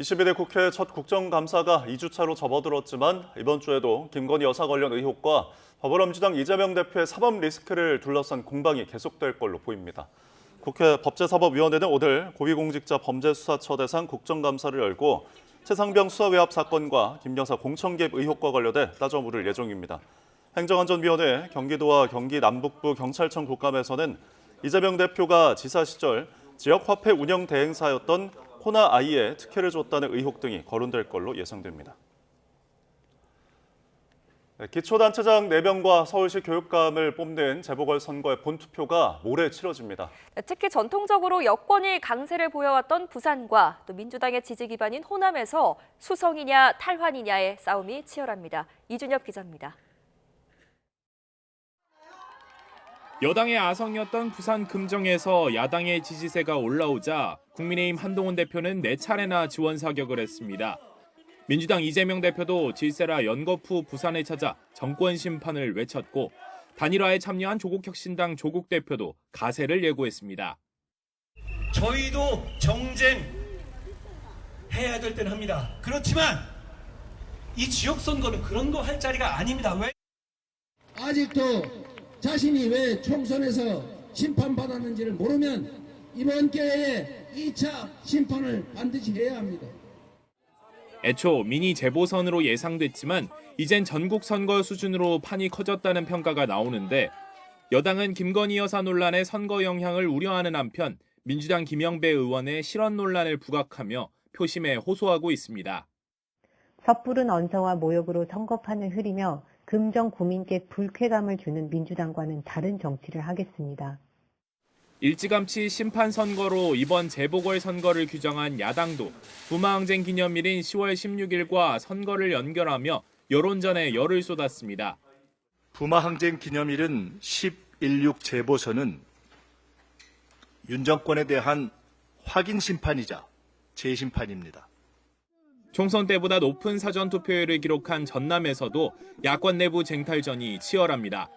(22대) 국회 첫 국정감사가 2주차로 접어들었지만 이번 주에도 김건희 여사 관련 의혹과 더불어민주당 이재명 대표의 사법 리스크를 둘러싼 공방이 계속될 걸로 보입니다. 국회 법제사법위원회는 오늘 고위공직자 범죄수사처 대상 국정감사를 열고 최상병 수사외압 사건과 김 여사 공천 개입 의혹과 관련해 따져 물을 예정입니다. 행정안전위원회 경기도와 경기 남북부 경찰청 국감에서는 이재명 대표가 지사 시절 지역화폐 운영 대행사였던 호나아이에 특혜를 줬다는 의혹 등이 거론될 걸로 예상됩니다. 기초단체장 4명과 서울시 교육감을 뽑는 재보궐선거의 본투표가 모레 치러집니다. 특히 전통적으로 여권이 강세를 보여왔던 부산과 또 민주당의 지지 기반인 호남에서 수성이냐 탈환이냐의 싸움이 치열합니다. 이준엽 기자입니다. 여당의 아성이었던 부산 금정에서 야당의 지지세가 올라오자 국민의힘 한동훈 대표는 4차례나 지원 사격을 했습니다. 민주당 이재명 대표도 질세라 연거푸 부산에 찾아 정권 심판을 외쳤고 단일화에 참여한 조국혁신당 조국 대표도 가세를 예고했습니다. 저희도 정쟁 해야 될 때는 합니다. 그렇지만 이 지역선거는 그런 거 할 자리가 아닙니다. 왜? 아직도 자신이 왜 총선에서 심판받았는지를 모르면 이번 기회에 2차 심판을 반드시 해야 합니다. 애초 미니 재보선으로 예상됐지만 이젠 전국 선거 수준으로 판이 커졌다는 평가가 나오는데 여당은 김건희 여사 논란의 선거 영향을 우려하는 한편 민주당 김영배 의원의 실언 논란을 부각하며 표심에 호소하고 있습니다. 섣부른 언성과 모욕으로 선거판을 흐리며 금정 국민께 불쾌감을 주는 민주당과는 다른 정치를 하겠습니다. 일찌감치 심판 선거로 이번 재보궐선거를 규정한 야당도 부마항쟁 기념일인 10월 16일과 선거를 연결하며 여론전에 열을 쏟았습니다. 부마항쟁 기념일은 10.16 재보선은 윤 정권에 대한 확인 심판이자 재심판입니다. 총선 때보다 높은 사전투표율을 기록한 전남에서도 야권 내부 쟁탈전이 치열합니다.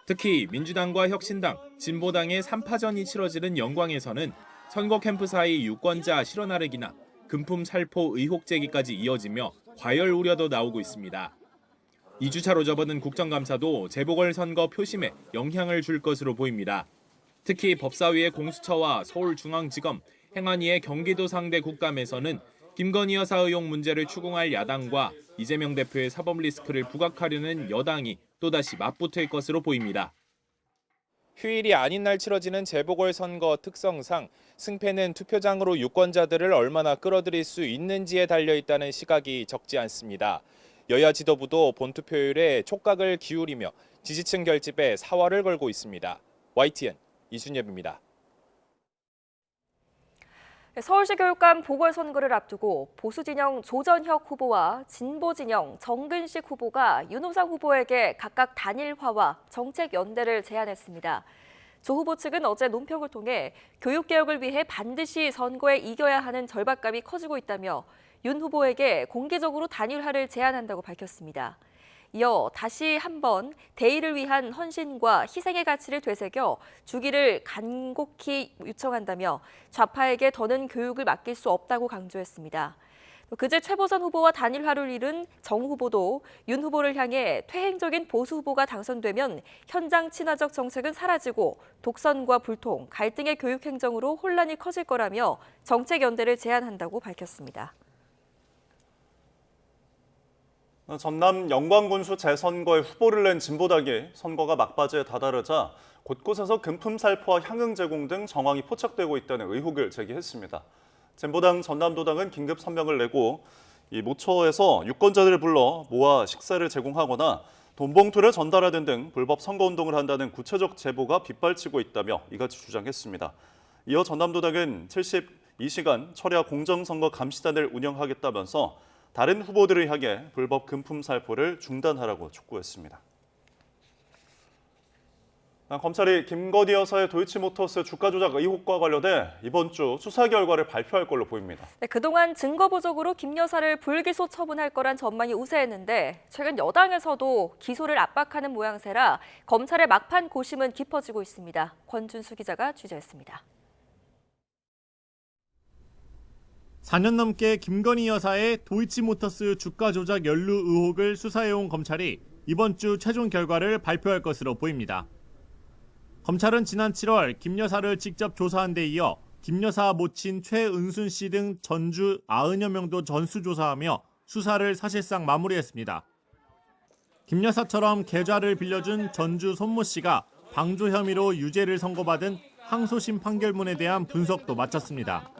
특히 민주당과 혁신당, 진보당의 3파전이 치러지는 영광에서는 선거 캠프 사이 유권자 실어나르기나 금품 살포 의혹 제기까지 이어지며 과열 우려도 나오고 있습니다. 2주차로 접어든 국정감사도 재보궐선거 표심에 영향을 줄 것으로 보입니다. 특히 법사위의 공수처와 서울중앙지검, 행안위의 경기도 상대 국감에서는 김건희 여사 의혹 문제를 추궁할 야당과 이재명 대표의 사법 리스크를 부각하려는 여당이 또다시 맞붙을 것으로 보입니다. 휴일이 아닌 날 치러지는 재보궐선거 특성상 승패는 투표장으로 유권자들을 얼마나 끌어들일 수 있는지에 달려있다는 시각이 적지 않습니다. 여야 지도부도 본투표율에 촉각을 기울이며 지지층 결집에 사활을 걸고 있습니다. YTN 이준엽입니다. 서울시 교육감 보궐선거를 앞두고 보수진영 조전혁 후보와 진보진영 정근식 후보가 윤호상 후보에게 각각 단일화와 정책 연대를 제안했습니다. 조 후보 측은 어제 논평을 통해 교육개혁을 위해 반드시 선거에 이겨야 하는 절박감이 커지고 있다며 윤 후보에게 공개적으로 단일화를 제안한다고 밝혔습니다. 이어 다시 한번 대의를 위한 헌신과 희생의 가치를 되새겨 주기를 간곡히 요청한다며 좌파에게 더는 교육을 맡길 수 없다고 강조했습니다. 그제 최보선 후보와 단일화를 이룬 정 후보도 윤 후보를 향해 퇴행적인 보수 후보가 당선되면 현장 친화적 정책은 사라지고 독선과 불통, 갈등의 교육 행정으로 혼란이 커질 거라며 정책 연대를 제안한다고 밝혔습니다. 전남 영광군수 재선거에 후보를 낸 진보당이 선거가 막바지에 다다르자 곳곳에서 금품살포와 향응 제공 등 정황이 포착되고 있다는 의혹을 제기했습니다. 진보당 전남도당은 긴급 성명을 내고 이 모처에서 유권자들을 불러 모아 식사를 제공하거나 돈봉투를 전달하는 등 불법 선거운동을 한다는 구체적 제보가 빗발치고 있다며 이같이 주장했습니다. 이어 전남도당은 72시간 철야 공정선거 감시단을 운영하겠다면서 다른 후보들을 향해 불법 금품 살포를 중단하라고 촉구했습니다. 검찰이 김건희 여사의 도이치모터스 주가 조작 의혹과 관련해 이번 주 수사 결과를 발표할 걸로 보입니다. 그동안 증거 부족으로 김 여사를 불기소 처분할 거란 전망이 우세했는데 최근 여당에서도 기소를 압박하는 모양새라 검찰의 막판 고심은 깊어지고 있습니다. 권준수 기자가 취재했습니다. 4년 넘게 김건희 여사의 도이치모터스 주가 조작 연루 의혹을 수사해온 검찰이 이번 주 최종 결과를 발표할 것으로 보입니다. 검찰은 지난 7월 김 여사를 직접 조사한 데 이어 김 여사 모친 최은순 씨 등 전주 90여 명도 전수조사하며 수사를 사실상 마무리했습니다. 김 여사처럼 계좌를 빌려준 전주 손모 씨가 방조 혐의로 유죄를 선고받은 항소심 판결문에 대한 분석도 마쳤습니다.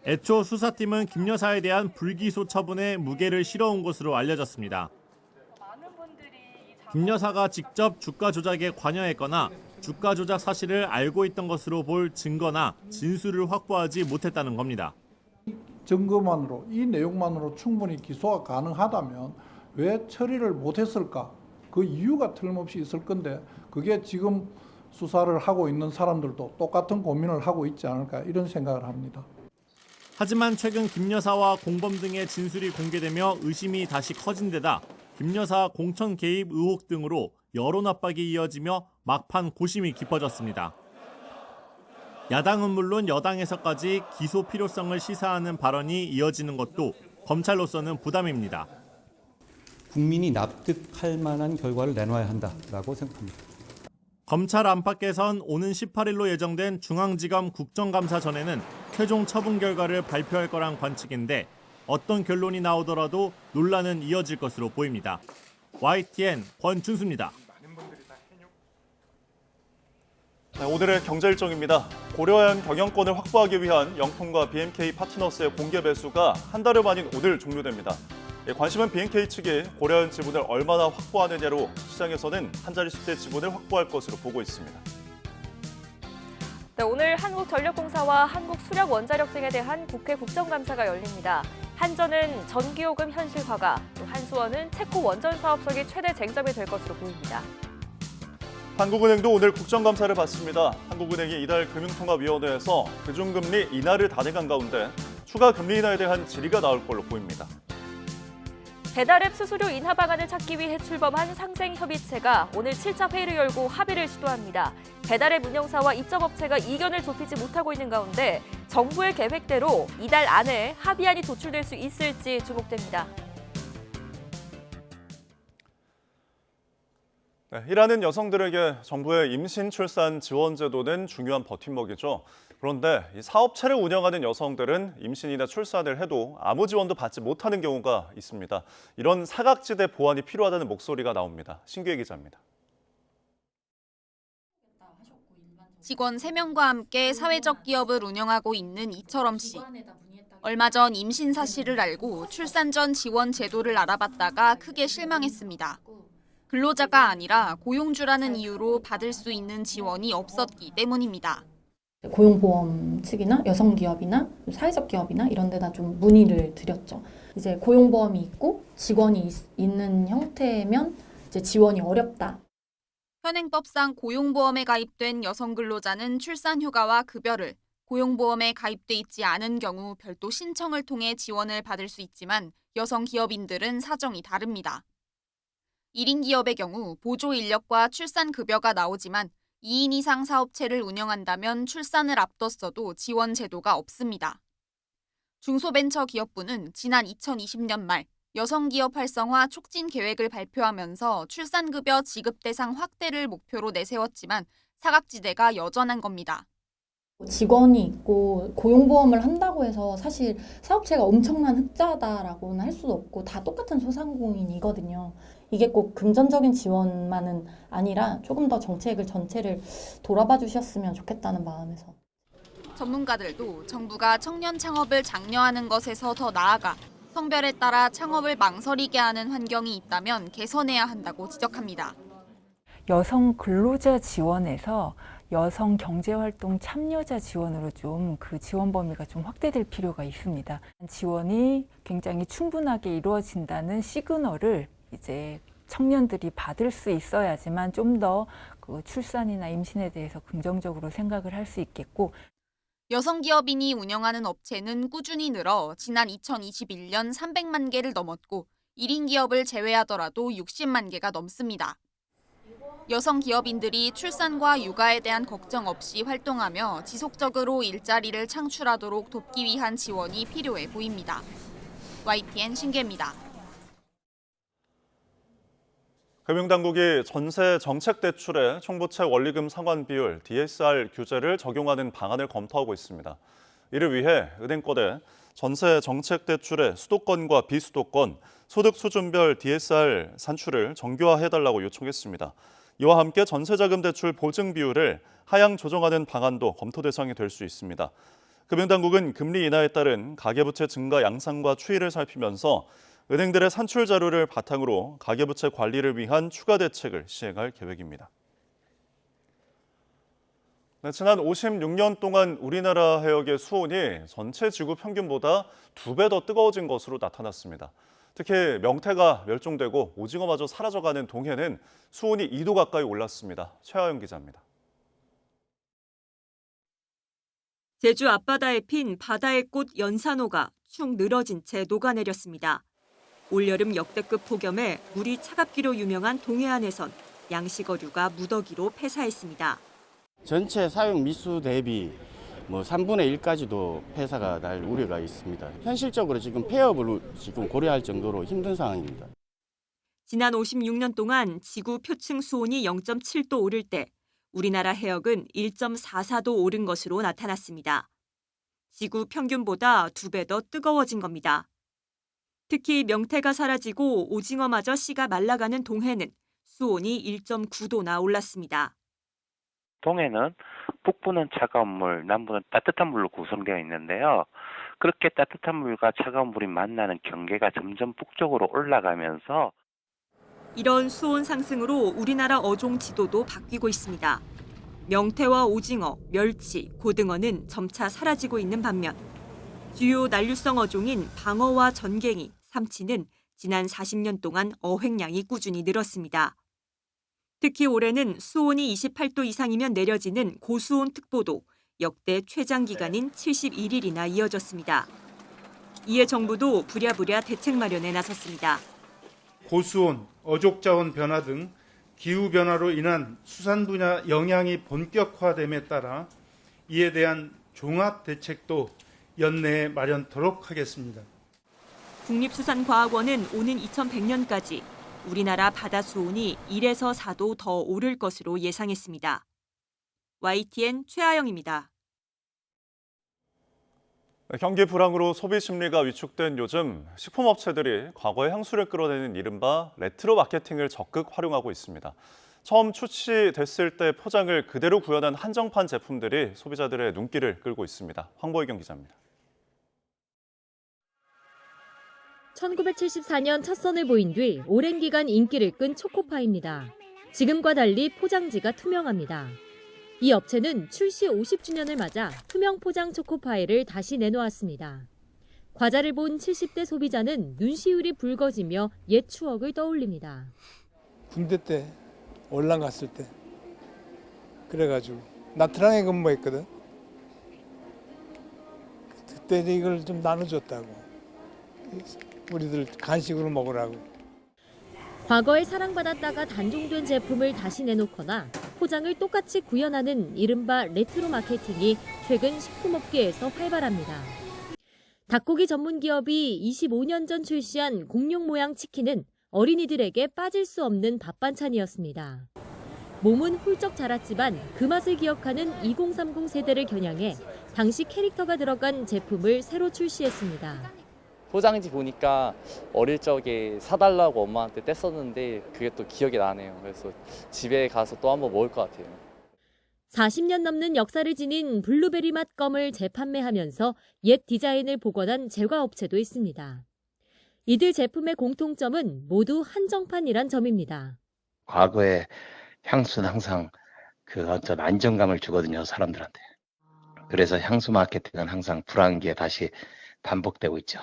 애초 수사팀은 김 여사에 대한 불기소 처분에 무게를 실어온 것으로 알려졌습니다. 김 여사가 직접 주가 조작에 관여했거나 주가 조작 사실을 알고 있던 것으로 볼 증거나 진술을 확보하지 못했다는 겁니다. 증거만으로, 이 내용만으로 충분히 기소가 가능하다면 왜 처리를 못했을까? 그 이유가 틀림없이 있을 건데 그게 지금 수사를 하고 있는 사람들도 똑같은 고민을 하고 있지 않을까 이런 생각을 합니다. 하지만 최근 김 여사와 공범 등의 진술이 공개되며 의심이 다시 커진 데다 김 여사 공천 개입 의혹 등으로 여론 압박이 이어지며 막판 고심이 깊어졌습니다. 야당은 물론 여당에서까지 기소 필요성을 시사하는 발언이 이어지는 것도 검찰로서는 부담입니다. 국민이 납득할 만한 결과를 내놔야 한다라고 생각합니다. 검찰 안팎에선 오는 18일로 예정된 중앙지검 국정감사 전에는 최종 처분 결과를 발표할 거란 관측인데 어떤 결론이 나오더라도 논란은 이어질 것으로 보입니다. YTN 권준수입니다. 네, 오늘의 경제 일정입니다. 고려한 경영권을 확보하기 위한 영통과 BNK 파트너스의 공개 배수가 한 달여 만인 오늘 종료됩니다. 관심은 BNK 측이 고려한 지분을 얼마나 확보하느냐로 시장에서는 한 자릿수대 지분을 확보할 것으로 보고 있습니다. 네, 오늘 한국전력공사와 한국수력원자력 등에 대한 국회 국정감사가 열립니다. 한전은 전기요금 현실화가, 또 한수원은 체코 원전 사업 설계 최대 쟁점이 될 것으로 보입니다. 한국은행도 오늘 국정감사를 받습니다. 한국은행이 이달 금융통화위원회에서 그중금리 인하를 단행한 가운데 추가 금리 인하에 대한 질의가 나올 걸로 보입니다. 배달앱 수수료 인하 방안을 찾기 위해 출범한 상생협의체가 오늘 7차 회의를 열고 합의를 시도합니다. 배달앱 운영사와 입점업체가 이견을 좁히지 못하고 있는 가운데 정부의 계획대로 이달 안에 합의안이 도출될 수 있을지 주목됩니다. 네, 일하는 여성들에게 정부의 임신 출산 지원 제도는 중요한 버팀목이죠. 그런데 이 사업체를 운영하는 여성들은 임신이나 출산을 해도 아무 지원도 받지 못하는 경우가 있습니다. 이런 사각지대 보완이 필요하다는 목소리가 나옵니다. 신규혜 기자입니다. 직원 3명과 함께 사회적 기업을 운영하고 있는 이철엄 씨. 얼마 전 임신 사실을 알고 출산 전 지원 제도를 알아봤다가 크게 실망했습니다. 근로자가 아니라 고용주라는 이유로 받을 수 있는 지원이 없었기 때문입니다. 고용보험 측이나 여성기업이나 사회적 기업이나 이런 데다 좀 문의를 드렸죠. 이제 고용보험이 있고 직원이 있는 형태면 이제 지원이 어렵다. 현행법상 고용보험에 가입된 여성 근로자는 출산휴가와 급여를, 고용보험에 가입돼 있지 않은 경우 별도 신청을 통해 지원을 받을 수 있지만 여성 기업인들은 사정이 다릅니다. 1인 기업의 경우 보조 인력과 출산 급여가 나오지만 2인 이상 사업체를 운영한다면 출산을 앞뒀어도 지원 제도가 없습니다. 중소벤처기업부는 지난 2020년 말 여성기업 활성화 촉진 계획을 발표하면서 출산급여 지급 대상 확대를 목표로 내세웠지만 사각지대가 여전한 겁니다. 직원이 있고 고용보험을 한다고 해서 사실 사업체가 엄청난 흑자다라고는 할 수도 없고 다 똑같은 소상공인이거든요. 이게 꼭 금전적인 지원만은 아니라 조금 더 정책을 전체를 돌아봐 주셨으면 좋겠다는 마음에서. 전문가들도 정부가 청년 창업을 장려하는 것에서 더 나아가 성별에 따라 창업을 망설이게 하는 환경이 있다면 개선해야 한다고 지적합니다. 여성 근로자 지원에서 여성 경제활동 참여자 지원으로 좀 그 지원 범위가 좀 확대될 필요가 있습니다. 지원이 굉장히 충분하게 이루어진다는 시그널을 이제 청년들이 받을 수 있어야지만 좀 더 그 출산이나 임신에 대해서 긍정적으로 생각을 할 수 있겠고. 여성 기업인이 운영하는 업체는 꾸준히 늘어 지난 2021년 300만 개를 넘었고 1인 기업을 제외하더라도 60만 개가 넘습니다. 여성 기업인들이 출산과 육아에 대한 걱정 없이 활동하며 지속적으로 일자리를 창출하도록 돕기 위한 지원이 필요해 보입니다. YTN 신계입니다. 금융당국이 전세 정책 대출에 총부채 원리금 상환 비율 DSR 규제를 적용하는 방안을 검토하고 있습니다. 이를 위해 은행권에 전세 정책 대출의 수도권과 비수도권, 소득 수준별 DSR 산출을 정교화해달라고 요청했습니다. 이와 함께 전세자금 대출 보증 비율을 하향 조정하는 방안도 검토 대상이 될 수 있습니다. 금융당국은 금리 인하에 따른 가계부채 증가 양상과 추이를 살피면서 은행들의 산출 자료를 바탕으로 가계부채 관리를 위한 추가 대책을 시행할 계획입니다. 네, 지난 56년 동안 우리나라 해역의 수온이 전체 지구 평균보다 2배 더 뜨거워진 것으로 나타났습니다. 특히 명태가 멸종되고 오징어마저 사라져가는 동해는 수온이 2도 가까이 올랐습니다. 최하영 기자입니다. 제주 앞바다에 핀 바다의 꽃 연산호가 축 늘어진 채 녹아내렸습니다. 올여름 역대급 폭염에 물이 차갑기로 유명한 동해안에선 양식어류가 무더기로 폐사했습니다. 전체 사용 미수 대비 3분의 1까지도 폐사가 날 우려가 있습니다. 현실적으로 지금 폐업을 지금 고려할 정도로 힘든 상황입니다. 지난 56년 동안 지구 표층 수온이 0.7도 오를 때 우리나라 해역은 1.44도 오른 것으로 나타났습니다. 지구 평균보다 2배 더 뜨거워진 겁니다. 특히 명태가 사라지고 오징어마저 씨가 말라가는 동해는 수온이 1.9도나 올랐습니다. 동해는 북부는 차가운 물, 남부는 따뜻한 물로 구성되어 있는데요. 그렇게 따뜻한 물과 차가운 물이 만나는 경계가 점점 북쪽으로 올라가면서 이런 수온 상승으로 우리나라 어종 지도도 바뀌고 있습니다. 명태와 오징어, 멸치, 고등어는 점차 사라지고 있는 반면 주요 난류성 어종인 방어와 전갱이, 삼치는 지난 40년 동안 어획량이 꾸준히 늘었습니다. 특히 올해는 수온이 28도 이상이면 내려지는 고수온 특보도 역대 최장 기간인 71일이나 이어졌습니다. 이에 정부도 부랴부랴 대책 마련에 나섰습니다. 고수온, 어족자원 변화 등 기후변화로 인한 수산 분야 영향이 본격화됨에 따라 이에 대한 종합 대책도 연내에 마련토록 하겠습니다. 국립수산과학원은 오는 2100년까지 우리나라 바다 수온이 1에서 4도 더 오를 것으로 예상했습니다. YTN 최아영입니다. 경기 불황으로 소비 심리가 위축된 요즘 식품업체들이 과거의 향수를 끌어내는 이른바 레트로 마케팅을 적극 활용하고 있습니다. 처음 출시됐을 때 포장을 그대로 구현한 한정판 제품들이 소비자들의 눈길을 끌고 있습니다. 황보희경 기자입니다. 1974년 첫 선을 보인 뒤 오랜 기간 인기를 끈 초코파이입니다. 지금과 달리 포장지가 투명합니다. 이 업체는 출시 50주년을 맞아 투명 포장 초코파이를 다시 내놓았습니다. 과자를 본 70대 소비자는 눈시울이 붉어지며 옛 추억을 떠올립니다. 군대 때 올랑 갔을 때 그래가지고 나트랑에 근무했거든. 그때 이걸 좀 나눠줬다고. 우리들 간식으로 먹으라고. 과거에 사랑받았다가 단종된 제품을 다시 내놓거나 포장을 똑같이 구현하는 이른바 레트로 마케팅이 최근 식품업계에서 활발합니다. 닭고기 전문 기업이 25년 전 출시한 공룡 모양 치킨은 어린이들에게 빠질 수 없는 밥반찬이었습니다. 몸은 훌쩍 자랐지만 그 맛을 기억하는 2030 세대를 겨냥해 당시 캐릭터가 들어간 제품을 새로 출시했습니다. 포장지 보니까 어릴 적에 사달라고 엄마한테 뗐었는데 그게 또 기억이 나네요. 그래서 집에 가서 또 한번 먹을 것 같아요. 40년 넘는 역사를 지닌 블루베리 맛 껌을 재판매하면서 옛 디자인을 복원한 제과업체도 있습니다. 이들 제품의 공통점은 모두 한정판이란 점입니다. 과거의 향수는 항상 그 어떤 안정감을 주거든요, 사람들한테. 그래서 향수 마케팅은 항상 불황기에 다시 반복되고 있죠.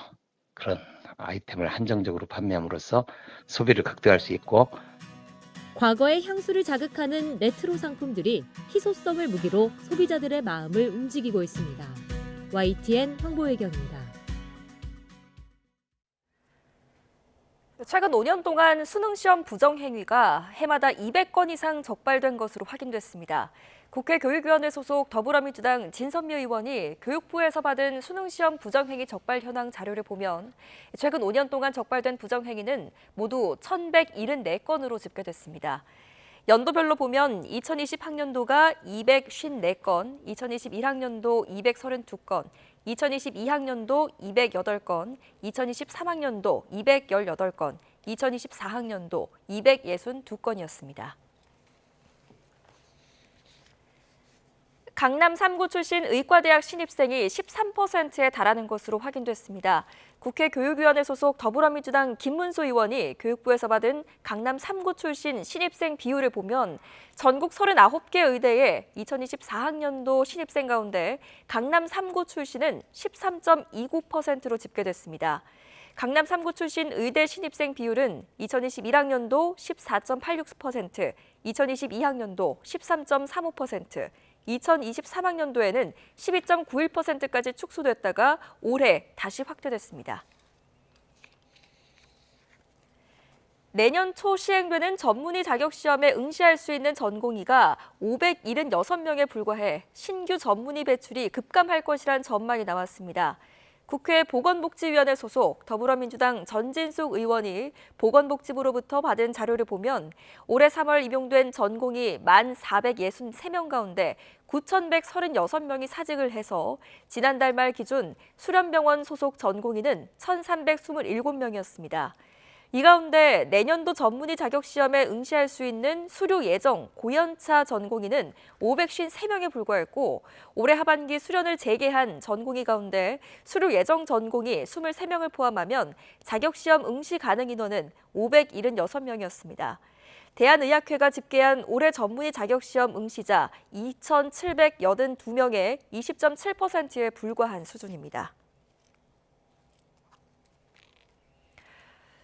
그런 아이템을 한정적으로 판매함으로써 소비를 극대화할 수 있고 과거의 향수를 자극하는 레트로 상품들이 희소성을 무기로 소비자들의 마음을 움직이고 있습니다. YTN 황보혜경입니다. 최근 5년 동안 수능시험 부정행위가 해마다 200건 이상 적발된 것으로 확인됐습니다. 국회 교육위원회 소속 더불어민주당 진선미 의원이 교육부에서 받은 수능시험 부정행위 적발 현황 자료를 보면 최근 5년 동안 적발된 부정행위는 모두 1,174건으로 집계됐습니다. 연도별로 보면 2020학년도가 254건, 2021학년도 232건, 2022학년도 208건, 2023학년도 218건, 2024학년도 262건이었습니다. 강남 3구 출신 의과대학 신입생이 13%에 달하는 것으로 확인됐습니다. 국회 교육위원회 소속 더불어민주당 김문수 의원이 교육부에서 받은 강남 3구 출신 신입생 비율을 보면 전국 39개 의대의 2024학년도 신입생 가운데 강남 3구 출신은 13.29%로 집계됐습니다. 강남 3구 출신 의대 신입생 비율은 2021학년도 14.86%, 2022학년도 13.35%, 2023학년도에는 12.91%까지 축소됐다가 올해 다시 확대됐습니다. 내년 초 시행되는 전문의 자격시험에 응시할 수 있는 전공의가 576명에 불과해 신규 전문의 배출이 급감할 것이란 전망이 나왔습니다. 국회 보건복지위원회 소속 더불어민주당 전진숙 의원이 보건복지부로부터 받은 자료를 보면 올해 3월 임용된 전공의 1,463명 가운데 9,136명이 사직을 해서 지난달 말 기준 수련병원 소속 전공의는 1,327명이었습니다. 이 가운데 내년도 전문의 자격시험에 응시할 수 있는 수료 예정 고연차 전공의는 553명에 불과했고 올해 하반기 수련을 재개한 전공의 가운데 수료 예정 전공의 23명을 포함하면 자격시험 응시 가능 인원은 576명이었습니다. 대한의학회가 집계한 올해 전문의 자격시험 응시자 2,782명의 20.7%에 불과한 수준입니다.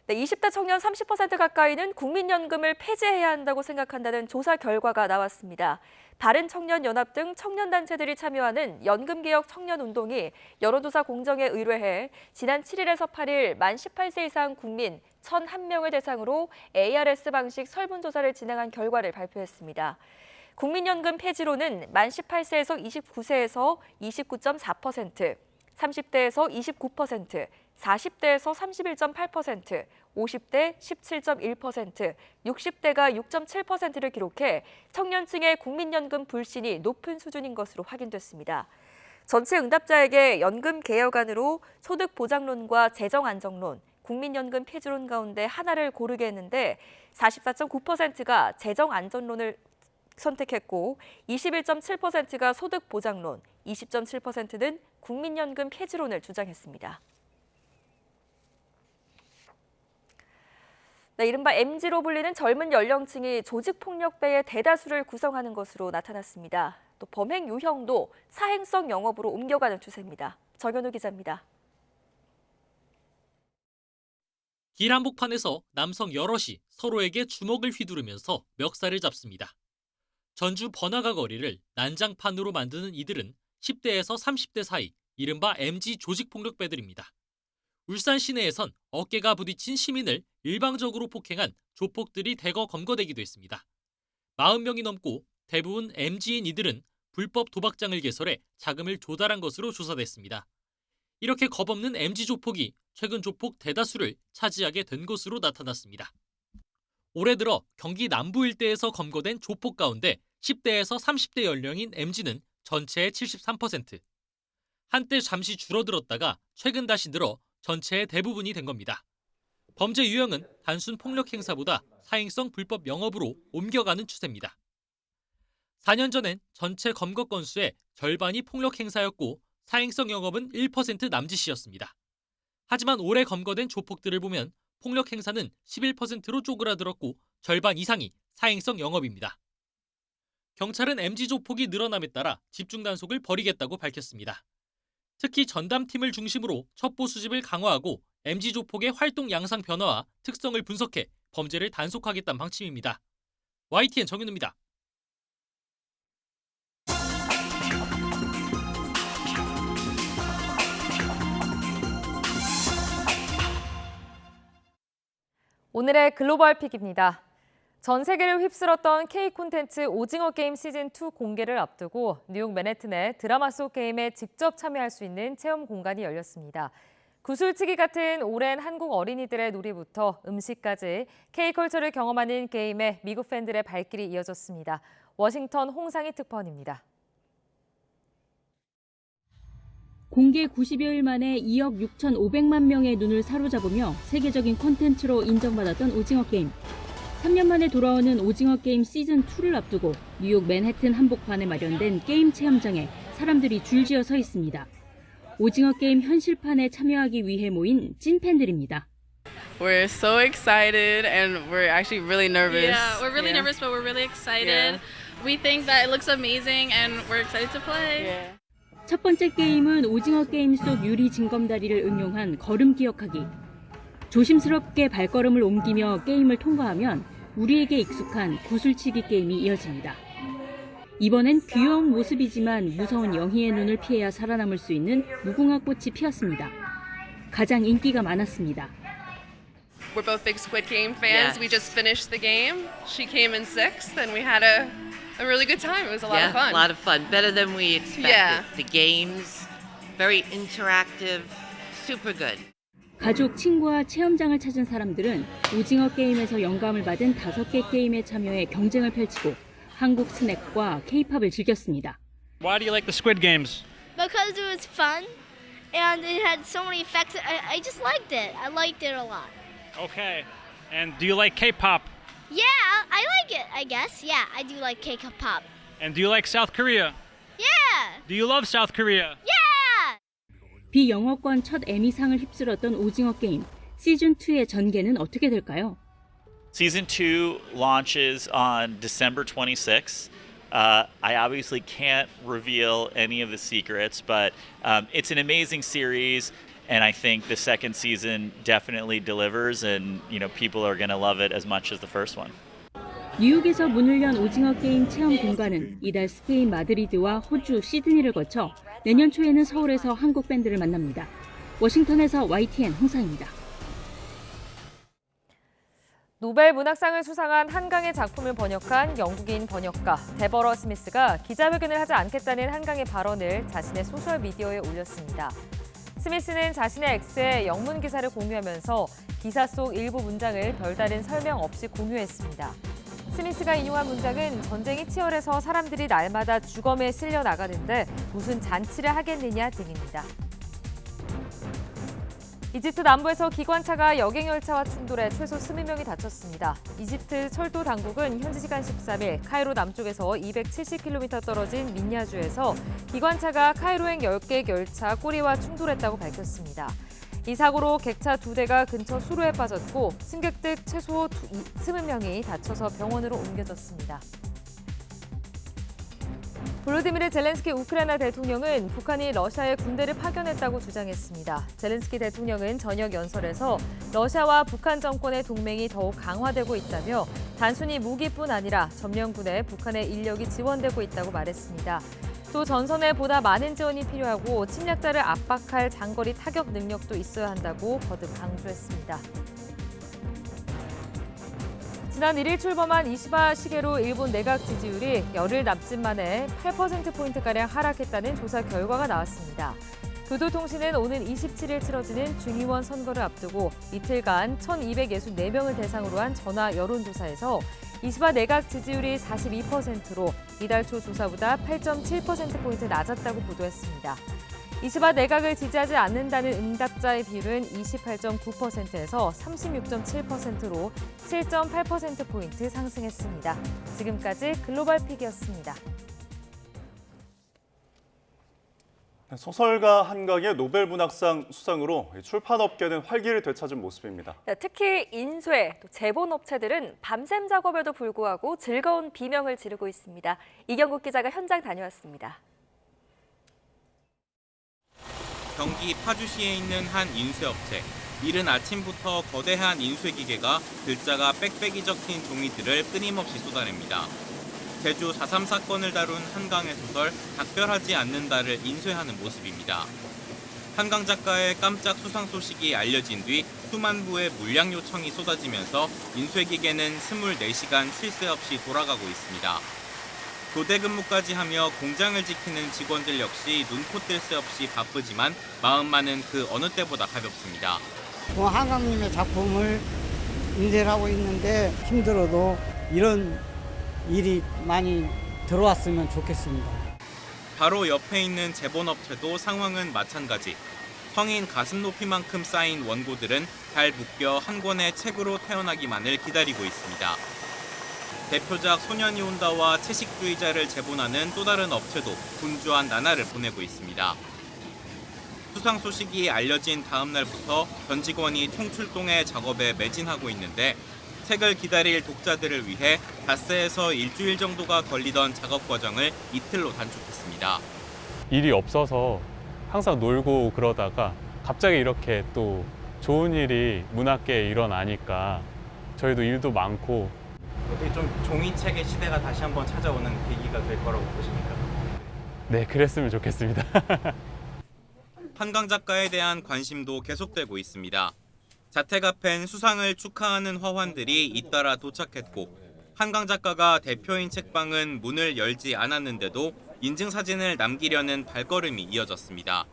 20대 청년 30% 가까이는 국민연금을 폐지해야 한다고 생각한다는 조사 결과가 나왔습니다. 바른청년연합 등 청년단체들이 참여하는 연금개혁 청년운동이 여론조사 공정에 의뢰해 지난 7일에서 8일 만 18세 이상 국민 1,001명을 대상으로 ARS 방식 설문조사를 진행한 결과를 발표했습니다. 국민연금 폐지로는 만 18세에서 29세에서 29.4%, 30대에서 29%, 40대에서 31.8%, 50대 17.1%, 60대가 6.7%를 기록해 청년층의 국민연금 불신이 높은 수준인 것으로 확인됐습니다. 전체 응답자에게 연금 개혁안으로 소득보장론과 재정안정론, 국민연금 폐지론 가운데 하나를 고르게 했는데 44.9%가 재정안전론을 선택했고 21.7%가 소득보장론, 20.7%는 국민연금 폐지론을 주장했습니다. 네, 이른바 MZ로 불리는 젊은 연령층이 조직폭력배의 대다수를 구성하는 것으로 나타났습니다. 또 범행 유형도 사행성 영업으로 옮겨가는 추세입니다. 정현우 기자입니다. 길 한복판에서 남성 여럿이 서로에게 주먹을 휘두르면서 멱살을 잡습니다. 전주 번화가 거리를 난장판으로 만드는 이들은 10대에서 30대 사이 이른바 MZ 조직폭력배들입니다. 울산 시내에선 어깨가 부딪힌 시민을 일방적으로 폭행한 조폭들이 대거 검거되기도 했습니다. 40명이 넘고 대부분 MZ인 이들은 불법 도박장을 개설해 자금을 조달한 것으로 조사됐습니다. 이렇게 겁없는 MZ 조폭이 최근 조폭 대다수를 차지하게 된 것으로 나타났습니다. 올해 들어 경기 남부 일대에서 검거된 조폭 가운데 10대에서 30대 연령인 MZ는 전체의 73%. 한때 잠시 줄어들었다가 최근 다시 늘어 전체의 대부분이 된 겁니다. 범죄 유형은 단순 폭력 행사보다 사행성 불법 영업으로 옮겨가는 추세입니다. 4년 전엔 전체 검거 건수의 절반이 폭력 행사였고 사행성 영업은 1% 남짓이었습니다. 하지만 올해 검거된 조폭들을 보면 폭력 행사는 11%로 쪼그라들었고 절반 이상이 사행성 영업입니다. 경찰은 MZ 조폭이 늘어남에 따라 집중 단속을 벌이겠다고 밝혔습니다. 특히 전담팀을 중심으로 첩보 수집을 강화하고 MZ 조폭의 활동 양상 변화와 특성을 분석해 범죄를 단속하겠다는 방침입니다. YTN 정윤우입니다. 오늘의 글로벌 픽입니다. 전 세계를 휩쓸었던 K 콘텐츠 오징어 게임 시즌2 공개를 앞두고 뉴욕 맨해튼의 드라마 속 게임에 직접 참여할 수 있는 체험 공간이 열렸습니다. 구슬치기 같은 오랜 한국 어린이들의 놀이부터 음식까지 K컬처를 경험하는 게임에 미국 팬들의 발길이 이어졌습니다. 워싱턴 홍상희 특파원입니다. 공개 90여일 만에 2억 6,500만 명의 눈을 사로잡으며 세계적인 콘텐츠로 인정받았던 오징어 게임. 3년 만에 돌아오는 오징어 게임 시즌2를 앞두고 뉴욕 맨해튼 한복판에 마련된 게임 체험장에 사람들이 줄지어 서 있습니다. 오징어 게임 현실판에 참여하기 위해 모인 찐팬들입니다. We're so excited and we're actually really nervous. Yeah, we're really nervous, but we're really excited. We think that it looks amazing and we're excited to play. 첫 번째 게임은 오징어 게임 속 유리 징검다리를 응용한 걸음 기억하기. 조심스럽게 발걸음을 옮기며 게임을 통과하면 우리에게 익숙한 구슬치기 게임이 이어집니다. 이번엔 귀여운 모습이지만 무서운 영희의 눈을 피해야 살아남을 수 있는 무궁화 꽃이 피었습니다. 가장 인기가 많았습니다. We're both big Squid Game fans. We just finished the game. She came in 6th and we had a really good time. It was a lot of fun. A lot of fun. Better than we expected. Yeah. The games, very interactive, super good. 가족, 친구와 체험장을 찾은 사람들은 오징어 게임에서 영감을 받은 5개 게임에 참여해 경쟁을 펼치고 한국 스낵과 K-팝을 즐겼습니다. Why do you like the Squid Games? Because it was fun and it had so many effects. I just liked it. I liked it a lot. Okay. And do you like K-pop? Yeah, I like it, I guess. Yeah, I do like K-pop. And do you like South Korea? Yeah! Do you love South Korea? Yeah! 비영어권 첫 에미상을 휩쓸었던 오징어 게임. 시즌2의 전개는 어떻게 될까요? Season 2 launches on December 26th. I obviously can't reveal any of the secrets, but it's an amazing series, and I think the second season definitely delivers, and people are going to love it as much as the first one. 뉴욕에서 문을 연 오징어 게임 체험 공간은 이달 스페인 마드리드와 호주 시드니를 거쳐 내년 초에는 서울에서 한국 밴드를 만납니다. 워싱턴에서 YTN 홍상입니다. 노벨 문학상을 수상한 한강의 작품을 번역한 영국인 번역가 데버러 스미스가 기자회견을 하지 않겠다는 한강의 발언을 자신의 소셜미디어에 올렸습니다. 스미스는 자신의 X에 영문 기사를 공유하면서 기사 속 일부 문장을 별다른 설명 없이 공유했습니다. 스미스가 인용한 문장은 전쟁이 치열해서 사람들이 날마다 주검에 쓸려 나가는데 무슨 잔치를 하겠느냐 등입니다. 이집트 남부에서 기관차가 여객열차와 충돌해 최소 20명이 다쳤습니다. 이집트 철도 당국은 현지 시간 13일 카이로 남쪽에서 270km 떨어진 민야주에서 기관차가 카이로행 10개 열차 꼬리와 충돌했다고 밝혔습니다. 이 사고로 객차 2대가 근처 수로에 빠졌고 승객들 최소 20명이 다쳐서 병원으로 옮겨졌습니다. 볼로디미르 젤렌스키 우크라이나 대통령은 북한이 러시아에 군대를 파견했다고 주장했습니다. 젤렌스키 대통령은 저녁 연설에서 러시아와 북한 정권의 동맹이 더욱 강화되고 있다며 단순히 무기뿐 아니라 점령군에 북한의 인력이 지원되고 있다고 말했습니다. 또 전선에 보다 많은 지원이 필요하고 침략자를 압박할 장거리 타격 능력도 있어야 한다고 거듭 강조했습니다. 지난 1일 출범한 이시바 시게로 일본 내각 지지율이 열흘 남짓 만에 8%포인트가량 하락했다는 조사 결과가 나왔습니다. 교도통신은 오는 27일 치러지는 중의원 선거를 앞두고 이틀간 1,264명을 대상으로 한 전화 여론조사에서 이시바 내각 지지율이 42%로 이달 초 조사보다 8.7%포인트 낮았다고 보도했습니다. 이시바 내각을 지지하지 않는다는 응답자의 비율은 28.9%에서 36.7%로 7.8%포인트 상승했습니다. 지금까지 글로벌픽이었습니다. 소설가 한강의 노벨문학상 수상으로 출판업계는 활기를 되찾은 모습입니다. 특히 인쇄, 또 제본업체들은 밤샘 작업에도 불구하고 즐거운 비명을 지르고 있습니다. 이경국 기자가 현장 다녀왔습니다. 경기 파주시에 있는 한 인쇄업체. 이른 아침부터 거대한 인쇄기계가 글자가 빽빽이 적힌 종이들을 끊임없이 쏟아냅니다. 제주 4.3 사건을 다룬 한강의 소설 작별하지 않는다를 인쇄하는 모습입니다. 한강 작가의 깜짝 수상 소식이 알려진 뒤 수만 부의 물량 요청이 쏟아지면서 인쇄기계는 24시간 쉴 새 없이 돌아가고 있습니다. 교대 근무까지 하며 공장을 지키는 직원들 역시 눈코 뜰 새 없이 바쁘지만 마음만은 그 어느 때보다 가볍습니다. 한강님의 작품을 인쇄를 하고 있는데 힘들어도 이런 일이 많이 들어왔으면 좋겠습니다. 바로 옆에 있는 제본업체도 상황은 마찬가지. 성인 가슴 높이만큼 쌓인 원고들은 잘 묶여 한 권의 책으로 태어나기만을 기다리고 있습니다. 대표작 소년이 온다와 채식주의자를 제본하는 또 다른 업체도 분주한 나날을 보내고 있습니다. 수상 소식이 알려진 다음 날부터 전 직원이 총출동해 작업에 매진하고 있는데 책을 기다릴 독자들을 위해 닷새에서 일주일 정도가 걸리던 작업 과정을 이틀로 단축했습니다. 일이 없어서 항상 놀고 그러다가 갑자기 이렇게 또 좋은 일이 문학계에 일어나니까 저희도 일도 많고 어떻게 좀 종이책의 시대가 다시 한번 찾아오는 계기가 될 거라고 보십니까? 네, 그랬으면 좋겠습니다. 한강 작가에 대한 관심도 계속되고 있습니다. 자택 앞엔 수상을 축하하는 화환들이 잇따라 도착했고 한강 작가가 대표인 책방은 문을 열지 않았는데도 인증사진을 남기려는 발걸음이 이어졌습니다.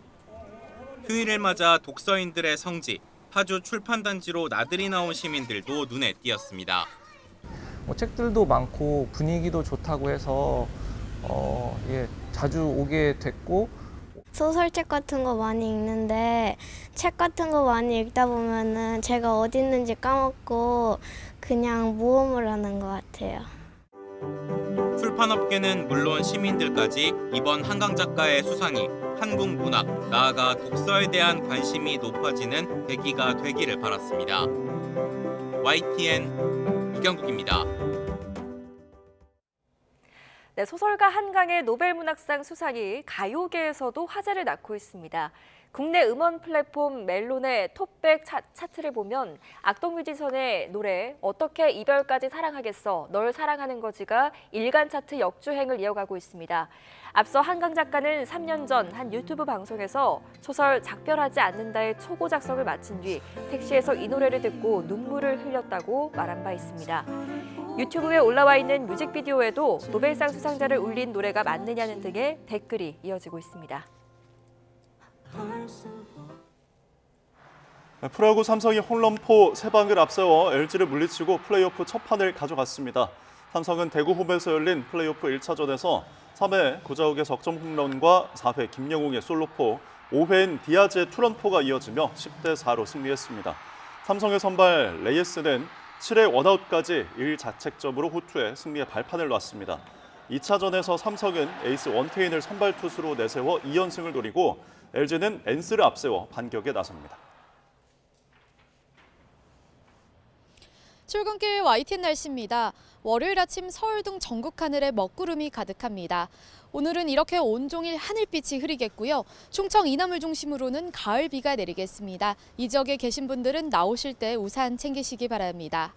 휴일을 맞아 독서인들의 성지, 파주 출판단지로 나들이 나온 시민들도 눈에 띄었습니다. 책들도 많고 분위기도 좋다고 해서 자주 오게 됐고 소설책 같은 거 많이 읽는데 책 같은 거 많이 읽다 보면은 제가 어디 있는지 까먹고 그냥 모험을 하는 것 같아요. 출판업계는 물론 시민들까지 이번 한강 작가의 수상이 한국 문학, 나아가 독서에 대한 관심이 높아지는 계기가 되기를 바랐습니다. YTN 이경국입니다. 네, 소설가 한강의 노벨문학상 수상이 가요계에서도 화제를 낳고 있습니다. 국내 음원 플랫폼 멜론의 톱백 차트를 보면 악동뮤지션의 노래 어떻게 이별까지 사랑하겠어 널 사랑하는 거지가 일간 차트 역주행을 이어가고 있습니다. 앞서 한강 작가는 3년 전 한 유튜브 방송에서 소설 작별하지 않는다의 초고 작성을 마친 뒤 택시에서 이 노래를 듣고 눈물을 흘렸다고 말한 바 있습니다. 유튜브에 올라와 있는 뮤직비디오에도 노벨상 수상자를 울린 노래가 맞느냐는 등의 댓글이 이어지고 있습니다. 프로야구 삼성이 홈런포 3방을 앞세워 LG를 물리치고 플레이오프 첫 판을 가져갔습니다. 삼성은 대구 홈에서 열린 플레이오프 1차전에서 3회 고자욱의 석점 홈런과 4회 김영웅의 솔로포, 5회엔 디아즈의 투런포가 이어지며 10대4로 승리했습니다. 삼성의 선발 레이스는 7회 원아웃까지 1자책점으로 호투해 승리의 발판을 놨습니다. 2차전에서 삼성은 에이스 원태인을 선발 투수로 내세워 2연승을 노리고 LG는 엔스를 앞세워 반격에 나섭니다. 출근길 YTN 날씨입니다. 월요일 아침 서울 등 전국 하늘에 먹구름이 가득합니다. 오늘은 이렇게 온종일 하늘빛이 흐리겠고요. 충청 이남을 중심으로는 가을 비가 내리겠습니다. 이 지역에 계신 분들은 나오실 때 우산 챙기시기 바랍니다.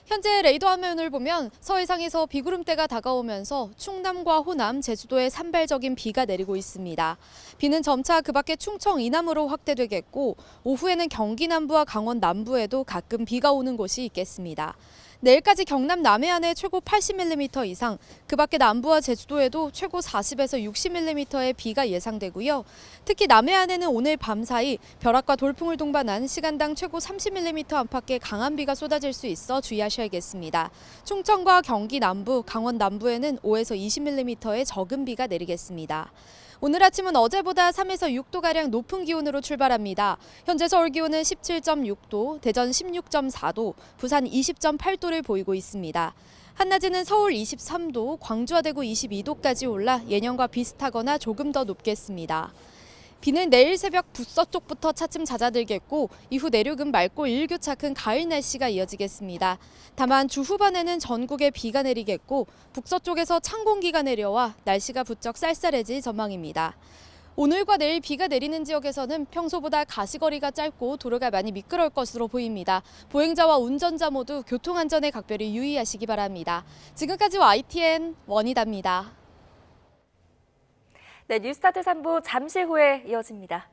현재 레이더 화면을 보면 서해상에서 비구름대가 다가오면서 충남과 호남, 제주도에 산발적인 비가 내리고 있습니다. 비는 점차 그 밖에 충청 이남으로 확대되겠고 오후에는 경기 남부와 강원 남부에도 가끔 비가 오는 곳이 있겠습니다. 내일까지 경남 남해안에 최고 80mm 이상, 그 밖에 남부와 제주도에도 최고 40에서 60mm의 비가 예상되고요. 특히 남해안에는 오늘 밤 사이 벼락과 돌풍을 동반한 시간당 최고 30mm 안팎의 강한 비가 쏟아질 수 있어 주의하셔야겠습니다. 충청과 경기 남부, 강원 남부에는 5에서 20mm의 적은 비가 내리겠습니다. 오늘 아침은 어제보다 3에서 6도가량 높은 기온으로 출발합니다. 현재 서울 기온은 17.6도, 대전 16.4도, 부산 20.8도를 보이고 있습니다. 한낮에는 서울 23도, 광주와 대구 22도까지 올라 예년과 비슷하거나 조금 더 높겠습니다. 비는 내일 새벽 북서쪽부터 차츰 잦아들겠고 이후 내륙은 맑고 일교차 큰 가을 날씨가 이어지겠습니다. 다만 주 후반에는 전국에 비가 내리겠고 북서쪽에서 찬 공기가 내려와 날씨가 부쩍 쌀쌀해질 전망입니다. 오늘과 내일 비가 내리는 지역에서는 평소보다 가시거리가 짧고 도로가 많이 미끄러울 것으로 보입니다. 보행자와 운전자 모두 교통안전에 각별히 유의하시기 바랍니다. 지금까지 YTN 원희다입니다. 네, 뉴스타트 3부 잠시 후에 이어집니다.